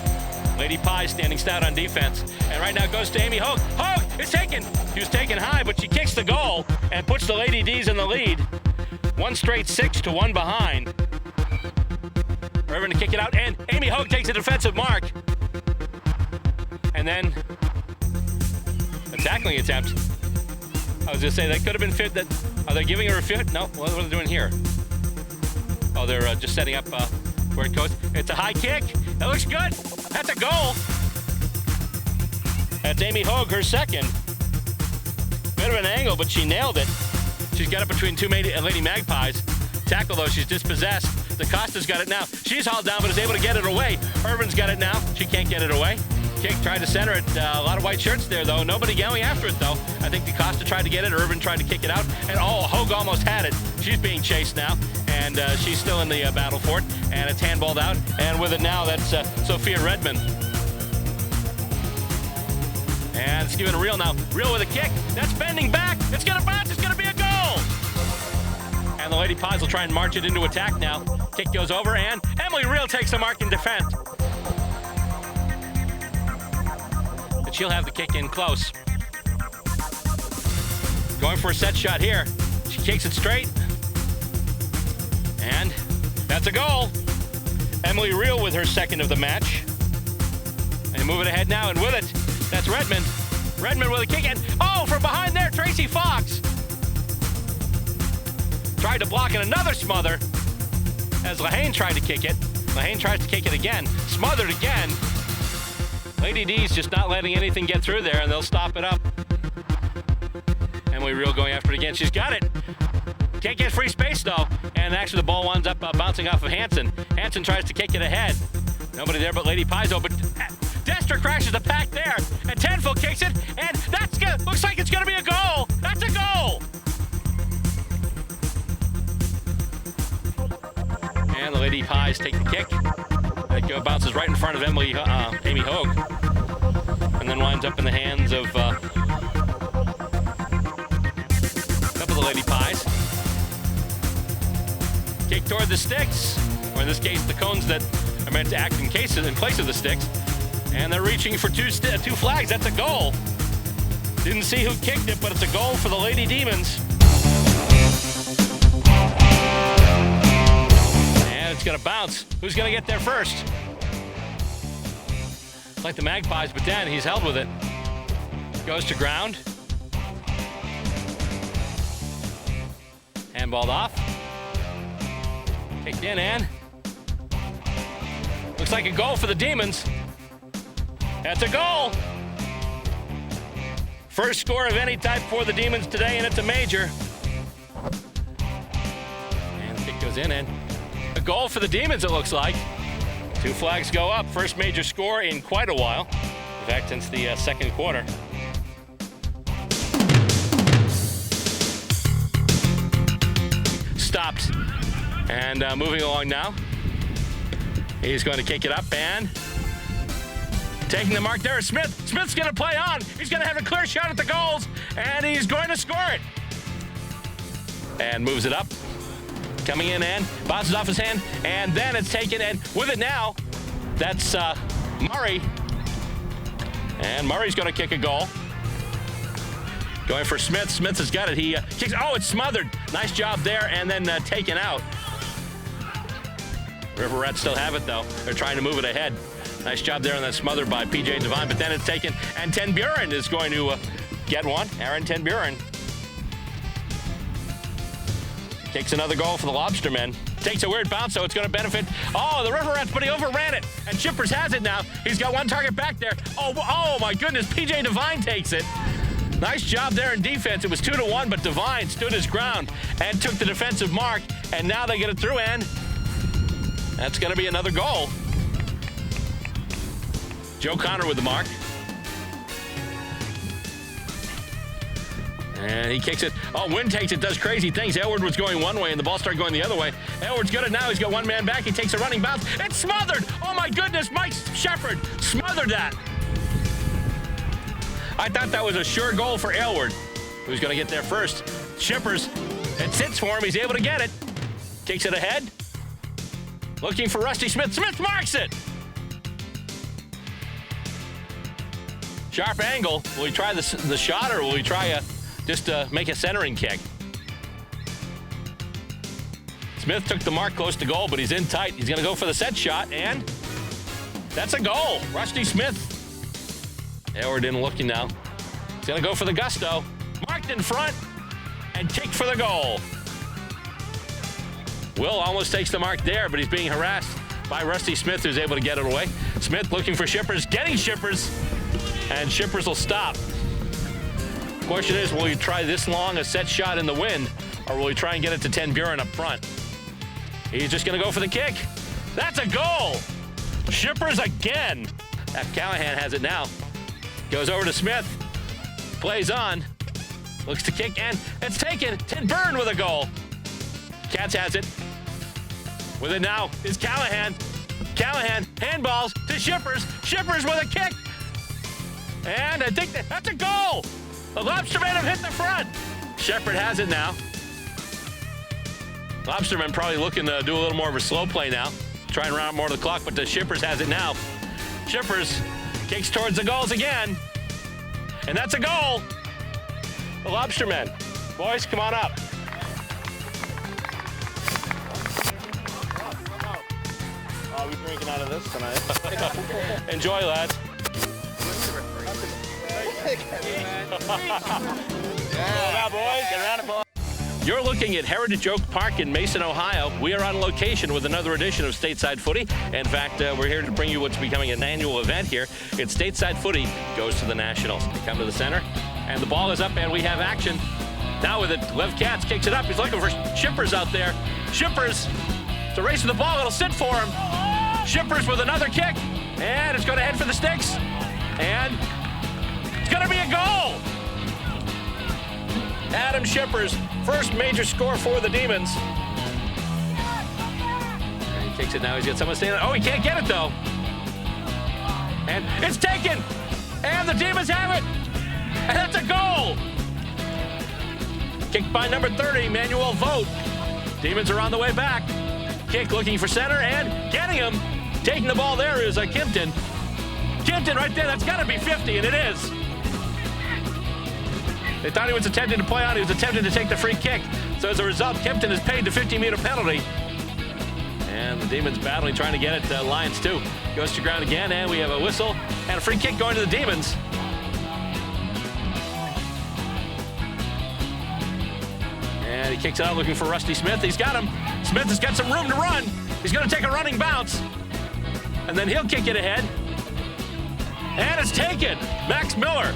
Speaker 5: Lady Pie standing stout on defense. And right now goes to Amy Hogue. Hogue is taken. She was taken high, but she kicks the goal and puts the Lady D's in the lead. One straight 6 to 1 behind. Irvin to kick it out, and Amy Hogue takes a defensive mark. And then a tackling attempt. I was going to say, that could have been fit. Are they giving her a fit? No, what are they doing here? They're just setting up where it goes. It's a high kick. That looks good. That's a goal. That's Amy Hogue, her second. Bit of an angle, but she nailed it. She's got it between two Lady Magpies. Tackle, though, she's dispossessed. DaCosta's got it now. She's hauled down, but is able to get it away. Irvin's got it now. She can't get it away. Kick tried to center it. A lot of white shirts there, though. Nobody going after it, though. I think DaCosta tried to get it. Irvin tried to kick it out. And, Hogue almost had it. She's being chased now. And she's still in the battle for it. And it's handballed out. And with it now, that's Sophia Redmond. And it's given Real now. Real with a kick. That's bending back. It's going to bounce. It's going to be a goal. And the Lady Pies will try and march it into attack now. Kick goes over, and Emily Real takes the mark in defense. But she'll have the kick in close. Going for a set shot here. She kicks it straight. And that's a goal. Emily Real with her second of the match. And moving ahead now, and with it, that's Redmond. Redmond with a kick in. From behind there, Tracy Fox. Tried to block and another smother as Lehane tried to kick it. Lehane tries to kick it again. Smothered again. Lady D's just not letting anything get through there, and they'll stop it up. Emily Real going after it again. She's got it. Can't get free space, though. And actually, the ball winds up bouncing off of Hansen. Hansen tries to kick it ahead. Nobody there but Lady Pies. But Dester crashes the pack there. And Tenfield kicks it. And that's good. Looks like it's going to be a goal. That's a goal. And the Lady Pies take the kick. It bounces right in front of Amy Hogue. And then winds up in the hands of a couple of the Lady Pies. Kick toward the sticks, or in this case, the cones that are meant to act in place of the sticks. And they're reaching for two flags. That's a goal. Didn't see who kicked it, but it's a goal for the Lady Demons. And it's going to bounce. Who's going to get there first? Like the Magpies, but then he's held with it. Goes to ground. Handballed off. Kicked in, and looks like a goal for the Demons. That's a goal. First score of any type for the Demons today, and it's a major. And the kick goes in, and a goal for the Demons, it looks like. Two flags go up. First major score in quite a while. In fact, since the second quarter. Stopped. And moving along now. He's going to kick it up, and taking the mark there is Smith. Smith's going to play on. He's going to have a clear shot at the goals, and he's going to score it. And moves it up. Coming in and bounces off his hand, and then it's taken, and with it now, that's Murray. And Murray's going to kick a goal. Going for Smith. Smith has got it. He kicks. It's smothered. Nice job there, and then taken out. River Rats still have it, though. They're trying to move it ahead. Nice job there on that smother by P.J. Devine, but then it's taken, and Ten Buren is going to get one. Aaron Ten Buren kicks another goal for the Lobstermen. Takes a weird bounce, so it's going to benefit. The River Rats, but he overran it, and Chippers has it now. He's got one target back there. Oh my goodness, P.J. Devine takes it. Nice job there in defense. It was 2-1, but Devine stood his ground and took the defensive mark, and now they get it through, and that's going to be another goal. Joe Connor with the mark. And he kicks it. Wynn takes it, does crazy things. Elward was going one way, and the ball started going the other way. Elward's got it now. He's got one man back. He takes a running bounce. It's smothered. Oh, my goodness. Mike Shepard smothered that. I thought that was a sure goal for Elward. Who's going to get there first? Shippers. It sits for him. He's able to get it. Kicks it ahead. Looking for Rusty Smith. Smith marks it. Sharp angle. Will he try the shot, or will he try just make a centering kick? Smith took the mark close to goal, but he's in tight. He's going to go for the set shot, and that's a goal. Rusty Smith. Elward in looking now. He's going to go for the gusto. Marked in front, and kicked for the goal. Will almost takes the mark there, but he's being harassed by Rusty Smith, who's able to get it away. Smith looking for Shippers, getting Shippers, and Shippers will stop. Question is, will he try this long a set shot in the wind, or will he try and get it to Ten Buren up front? He's just going to go for the kick. That's a goal. Shippers again. Callahan has it now. Goes over to Smith. Plays on. Looks to kick, and it's taken. Ted Byrne with a goal. Cats has it. With it now is Callahan. Callahan handballs to Shippers. Shippers with a kick. And I think that's a goal. The Lobstermen have hit the front. Shepherd has it now. Lobstermen probably looking to do a little more of a slow play now. Try and round out more of the clock, but the Shippers has it now. Shippers kicks towards the goals again. And that's a goal. The Lobstermen. Boys, come on up.
Speaker 1: Are we drinking out of this tonight?
Speaker 5: Enjoy, lads.
Speaker 1: Yeah, boys. Get around it, boys.
Speaker 5: You're looking at Heritage Oak Park in Mason, Ohio. We are on location with another edition of Stateside Footy. In fact, we're here to bring you what's becoming an annual event here. It's Stateside Footy goes to the Nationals. They come to the center, and the ball is up, and we have action. Now with it, Lev Katz kicks it up. He's looking for Shippers out there. Shippers, it's a race with the ball. It'll sit for him. Shippers with another kick, and it's going to head for the sticks. And it's going to be a goal. Adam Shippers, first major score for the Demons. And he kicks it now. He's got someone standing. Oh, he can't get it, though. And it's taken. And the Demons have it. And that's a goal. Kicked by number 30, Manuel Vogt. Demons are on the way back. Kick looking for center and getting him. Taking the ball there is Kimpton. Kimpton right there. That's got to be 50, and it is. They thought he was attempting to play on. He was attempting to take the free kick. So as a result, Kimpton is paid the 50-meter penalty. And the Demons battling, trying to get it. Lions, too. Goes to ground again, and we have a whistle and a free kick going to the Demons. And he kicks it out looking for Rusty Smith. He's got him. Smith has got some room to run. He's going to take a running bounce. And then he'll kick it ahead. And it's taken. Max Miller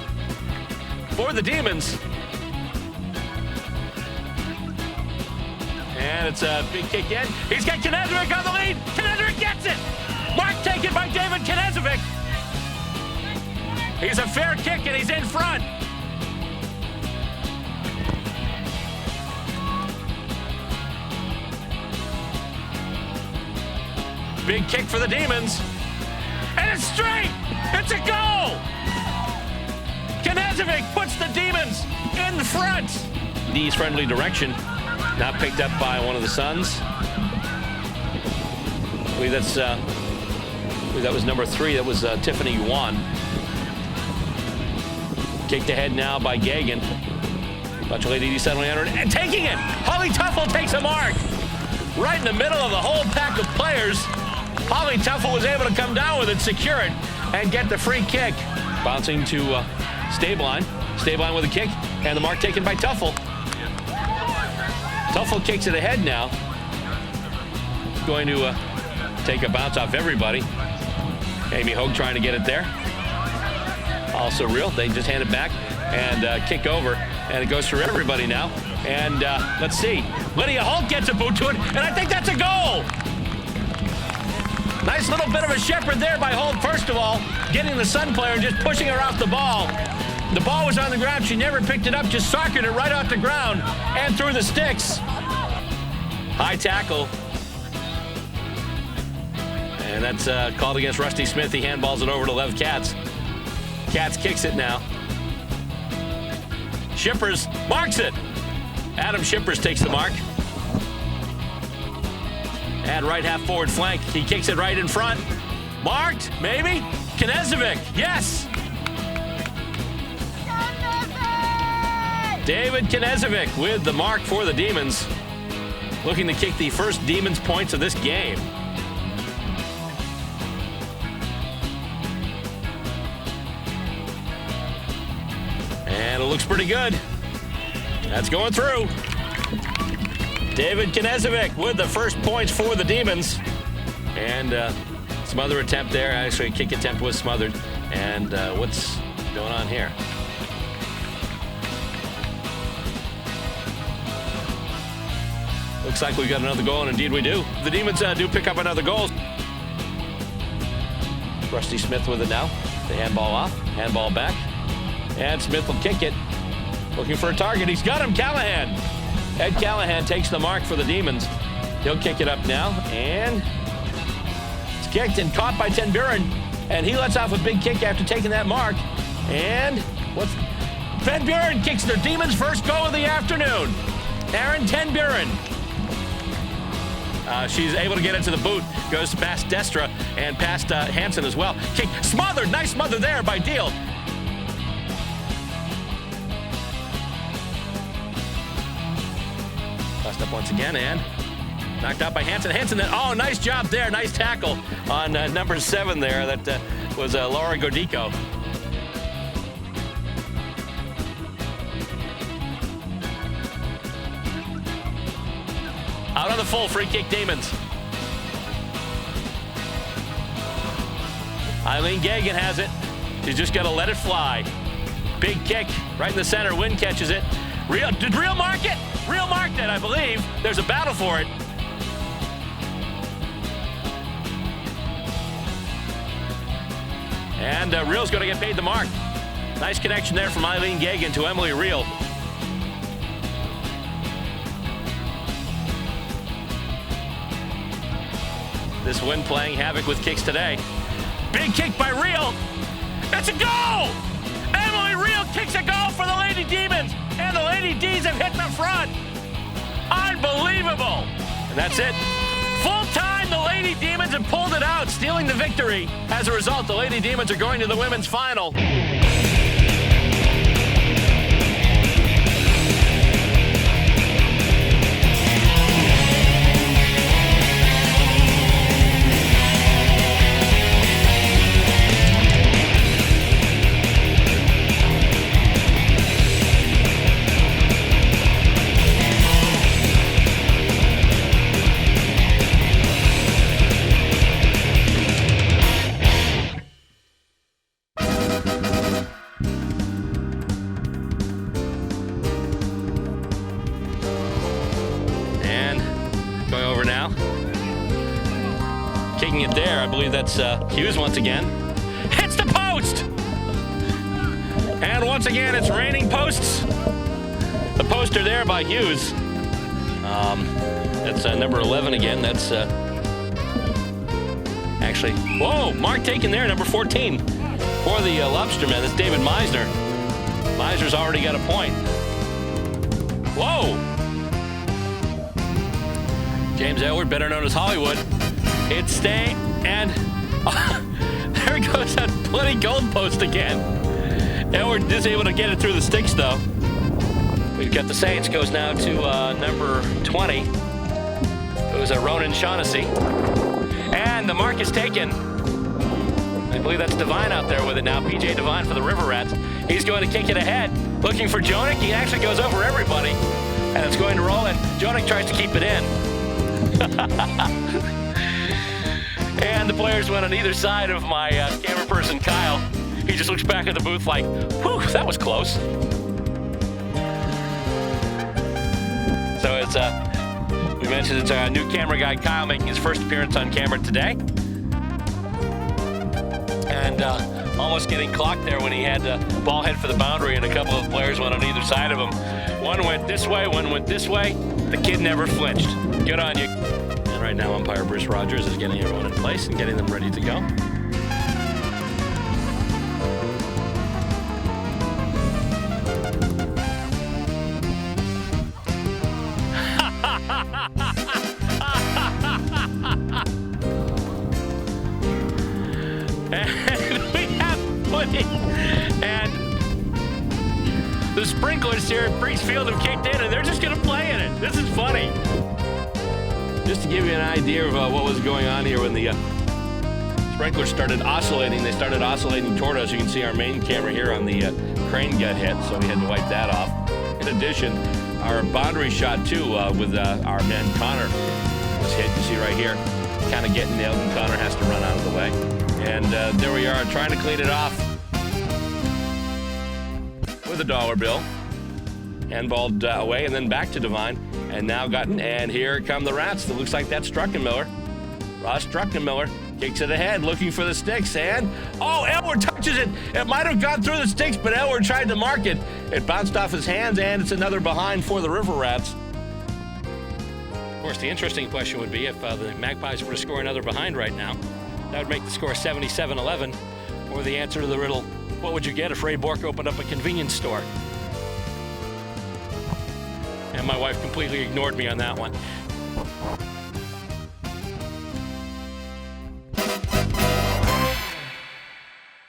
Speaker 5: for the Demons. And it's a big kick in. He's got Knezovic on the lead. Knezovic gets it. Mark taken by David Knezovic. He's a fair kick, and he's in front. Big kick for the Demons. And it's straight. It's a goal. Knezovic puts the Demons in front. D's friendly direction. Now picked up by one of the Suns. I believe that was number 3. That was Tiffany Yuan. Kicked ahead now by Gagan. Bunch of Lady D settling under it and taking it. Holly Tuffle takes a mark. Right in the middle of the whole pack of players. Holly Tuffle was able to come down with it, secure it, and get the free kick. Bouncing to Stabline. Stabline with a kick, and the mark taken by Tuffle. Tuffle kicks it ahead now. Going to take a bounce off everybody. Amy Hogue trying to get it there. Also real. They just hand it back and kick over, and it goes through everybody now. And let's see. Lydia Holt gets a boot to it, and I think that's a goal. Nice little bit of a shepherd there by Holt, first of all, getting the Sun player and just pushing her off the ball. The ball was on the ground. She never picked it up, just socketed it right off the ground and through the sticks. High tackle. And that's called against Rusty Smith. He handballs it over to Lev Katz. Katz kicks it now. Shippers marks it. Adam Shippers takes the mark. And right half forward flank. He kicks it right in front. Marked, maybe? Knezovic, yes! David Knezovic with the mark for the Demons. Looking to kick the first Demons points of this game. And it looks pretty good. That's going through. David Knezovic with the first points for the Demons. And some other attempt there. Actually, a kick attempt was smothered. And what's going on here? Looks like we got another goal, and indeed we do. The Demons do pick up another goal.
Speaker 1: Rusty Smith with it now. The handball off, handball back. And Smith will kick it. Looking for a target. He's got him, Callahan. Ed Callahan takes the mark for the Demons. He'll kick it up now, and it's kicked and caught by Ten Buren. And he lets off a big kick after taking that mark. And Ten Buren kicks the Demons' first goal of the afternoon. Aaron Ten Buren. She's able to get it to the boot. Goes past Destra and past Hansen as well. Kick smothered. Nice smother there by Deal. Tossed up once again and knocked out by Hansen. Hansen, oh, nice job there. Nice tackle on number 7 there. That was Laura Gordico. Out on the full, free kick, Demons. Eileen Gagan has it. She's just got to let it fly. Big kick right in the center. Wynn catches it. Did Real mark it? Real marked it, I believe. There's a battle for it. And Real's going to get paid the mark. Nice connection there from Eileen Gagan to Emily Real. This Wynn playing havoc with kicks today. Big kick by Real. It's a goal! Emily Real kicks a goal for the Lady Demons. And the Lady D's have hit the front. Unbelievable. And that's it. Full time, the Lady Demons have pulled it out, stealing the victory. As a result, the Lady Demons are going to the women's final. Kicking it there, I believe that's Hughes once again. Hits the post! And once again, it's raining posts. The poster there by Hughes. That's number 11 again. That's actually, whoa, mark taken there, number 14. For the Lobstermen, that's David Meisner. Meisner's already got a point. Whoa! James Edward, better known as Hollywood. It's staying, and there goes that bloody goalpost again. Edward is able to get it through the sticks, though. We've got the Saints, goes now to number 20. It was Ronan Shaughnessy. And the mark is taken. I believe that's Devine out there with it now. PJ Devine for the River Rats. He's going to kick it ahead, looking for Jonick. He actually goes over everybody, and it's going to roll, and Jonick tries to keep it in. And the players went on either side of my camera person, Kyle. He just looks back at the booth like, whew, that was close. So it's, we mentioned it's our new camera guy, Kyle, making his first appearance on camera today. And almost getting clocked there when he had the ball head for the boundary, and a couple of players went on either side of him. One went this way, one went this way. The kid never flinched. Good on you. And right now, umpire Bruce Rogers is getting everyone in place and getting them ready to go. And we have footy. And the sprinklers here at Breeze Field have kicked in, and they're just going to play in it. This is funny. Just to give you an idea of what was going on here when the sprinklers started oscillating. They started oscillating toward us. You can see our main camera here on the crane got hit, so we had to wipe that off. In addition, our boundary shot, too, with our man Connor was hit. You see right here, kind of getting nailed, and Connor has to run out of the way. And there we are, trying to clean it off with a dollar bill. Handballed away and then back to Devine. And now gotten, and here come the Rats. It looks like that's Struckenmiller. Ross Struckenmiller Kicks it ahead, looking for the sticks, and Elward touches it. It might have gone through the sticks, but Elward tried to mark it. It bounced off his hands, and it's another behind for the River Rats.
Speaker 5: Of course, the interesting question would be if the Magpies were to score another behind right now, that would make the score 77-11. Or the answer to the riddle, what would you get if Ray Bork opened up a convenience store? And my wife completely ignored me on that one.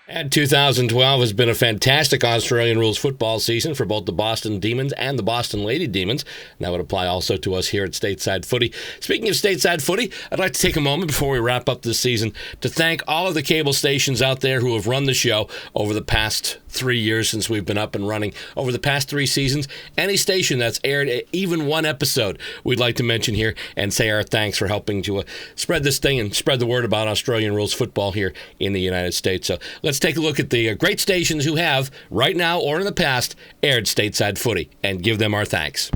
Speaker 1: And 2012 has been a fantastic Australian rules football season for both the Boston Demons and the Boston Lady Demons. And that would apply also to us here at Stateside Footy. Speaking of Stateside Footy, I'd like to take a moment before we wrap up this season to thank all of the cable stations out there who have run the show over the past 3 years since we've been up and running. Over the past 3 seasons, any station that's aired even one episode, we'd like to mention here and say our thanks for helping to spread this thing and spread the word about Australian rules football here in the United States. So let's take a look at the great stations who have, right now or in the past, aired Stateside Footy and give them our thanks.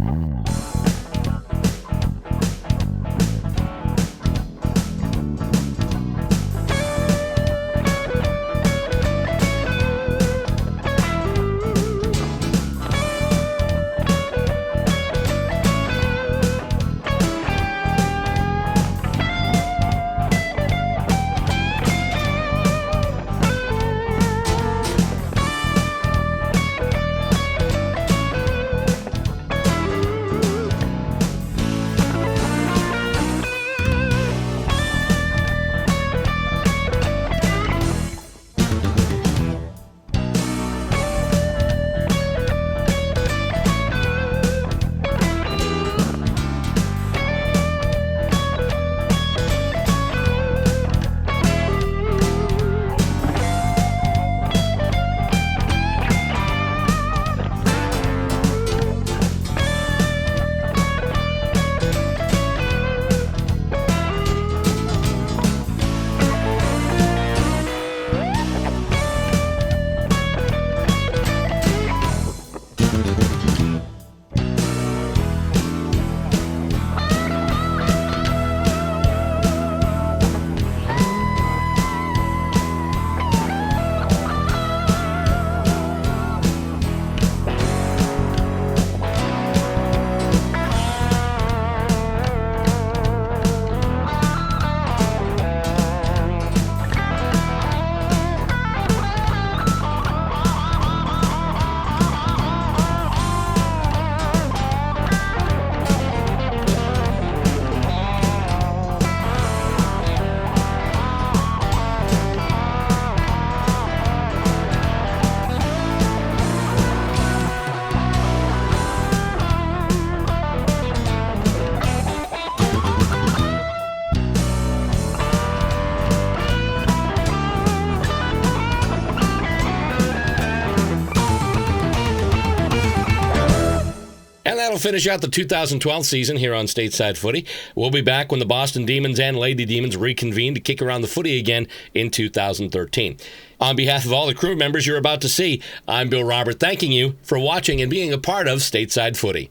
Speaker 1: That'll finish out the 2012 season here on Stateside Footy. We'll be back when the Boston Demons and Lady Demons reconvene to kick around the footy again in 2013. On behalf of all the crew members you're about to see, I'm Bill Robert, thanking you for watching and being a part of Stateside Footy.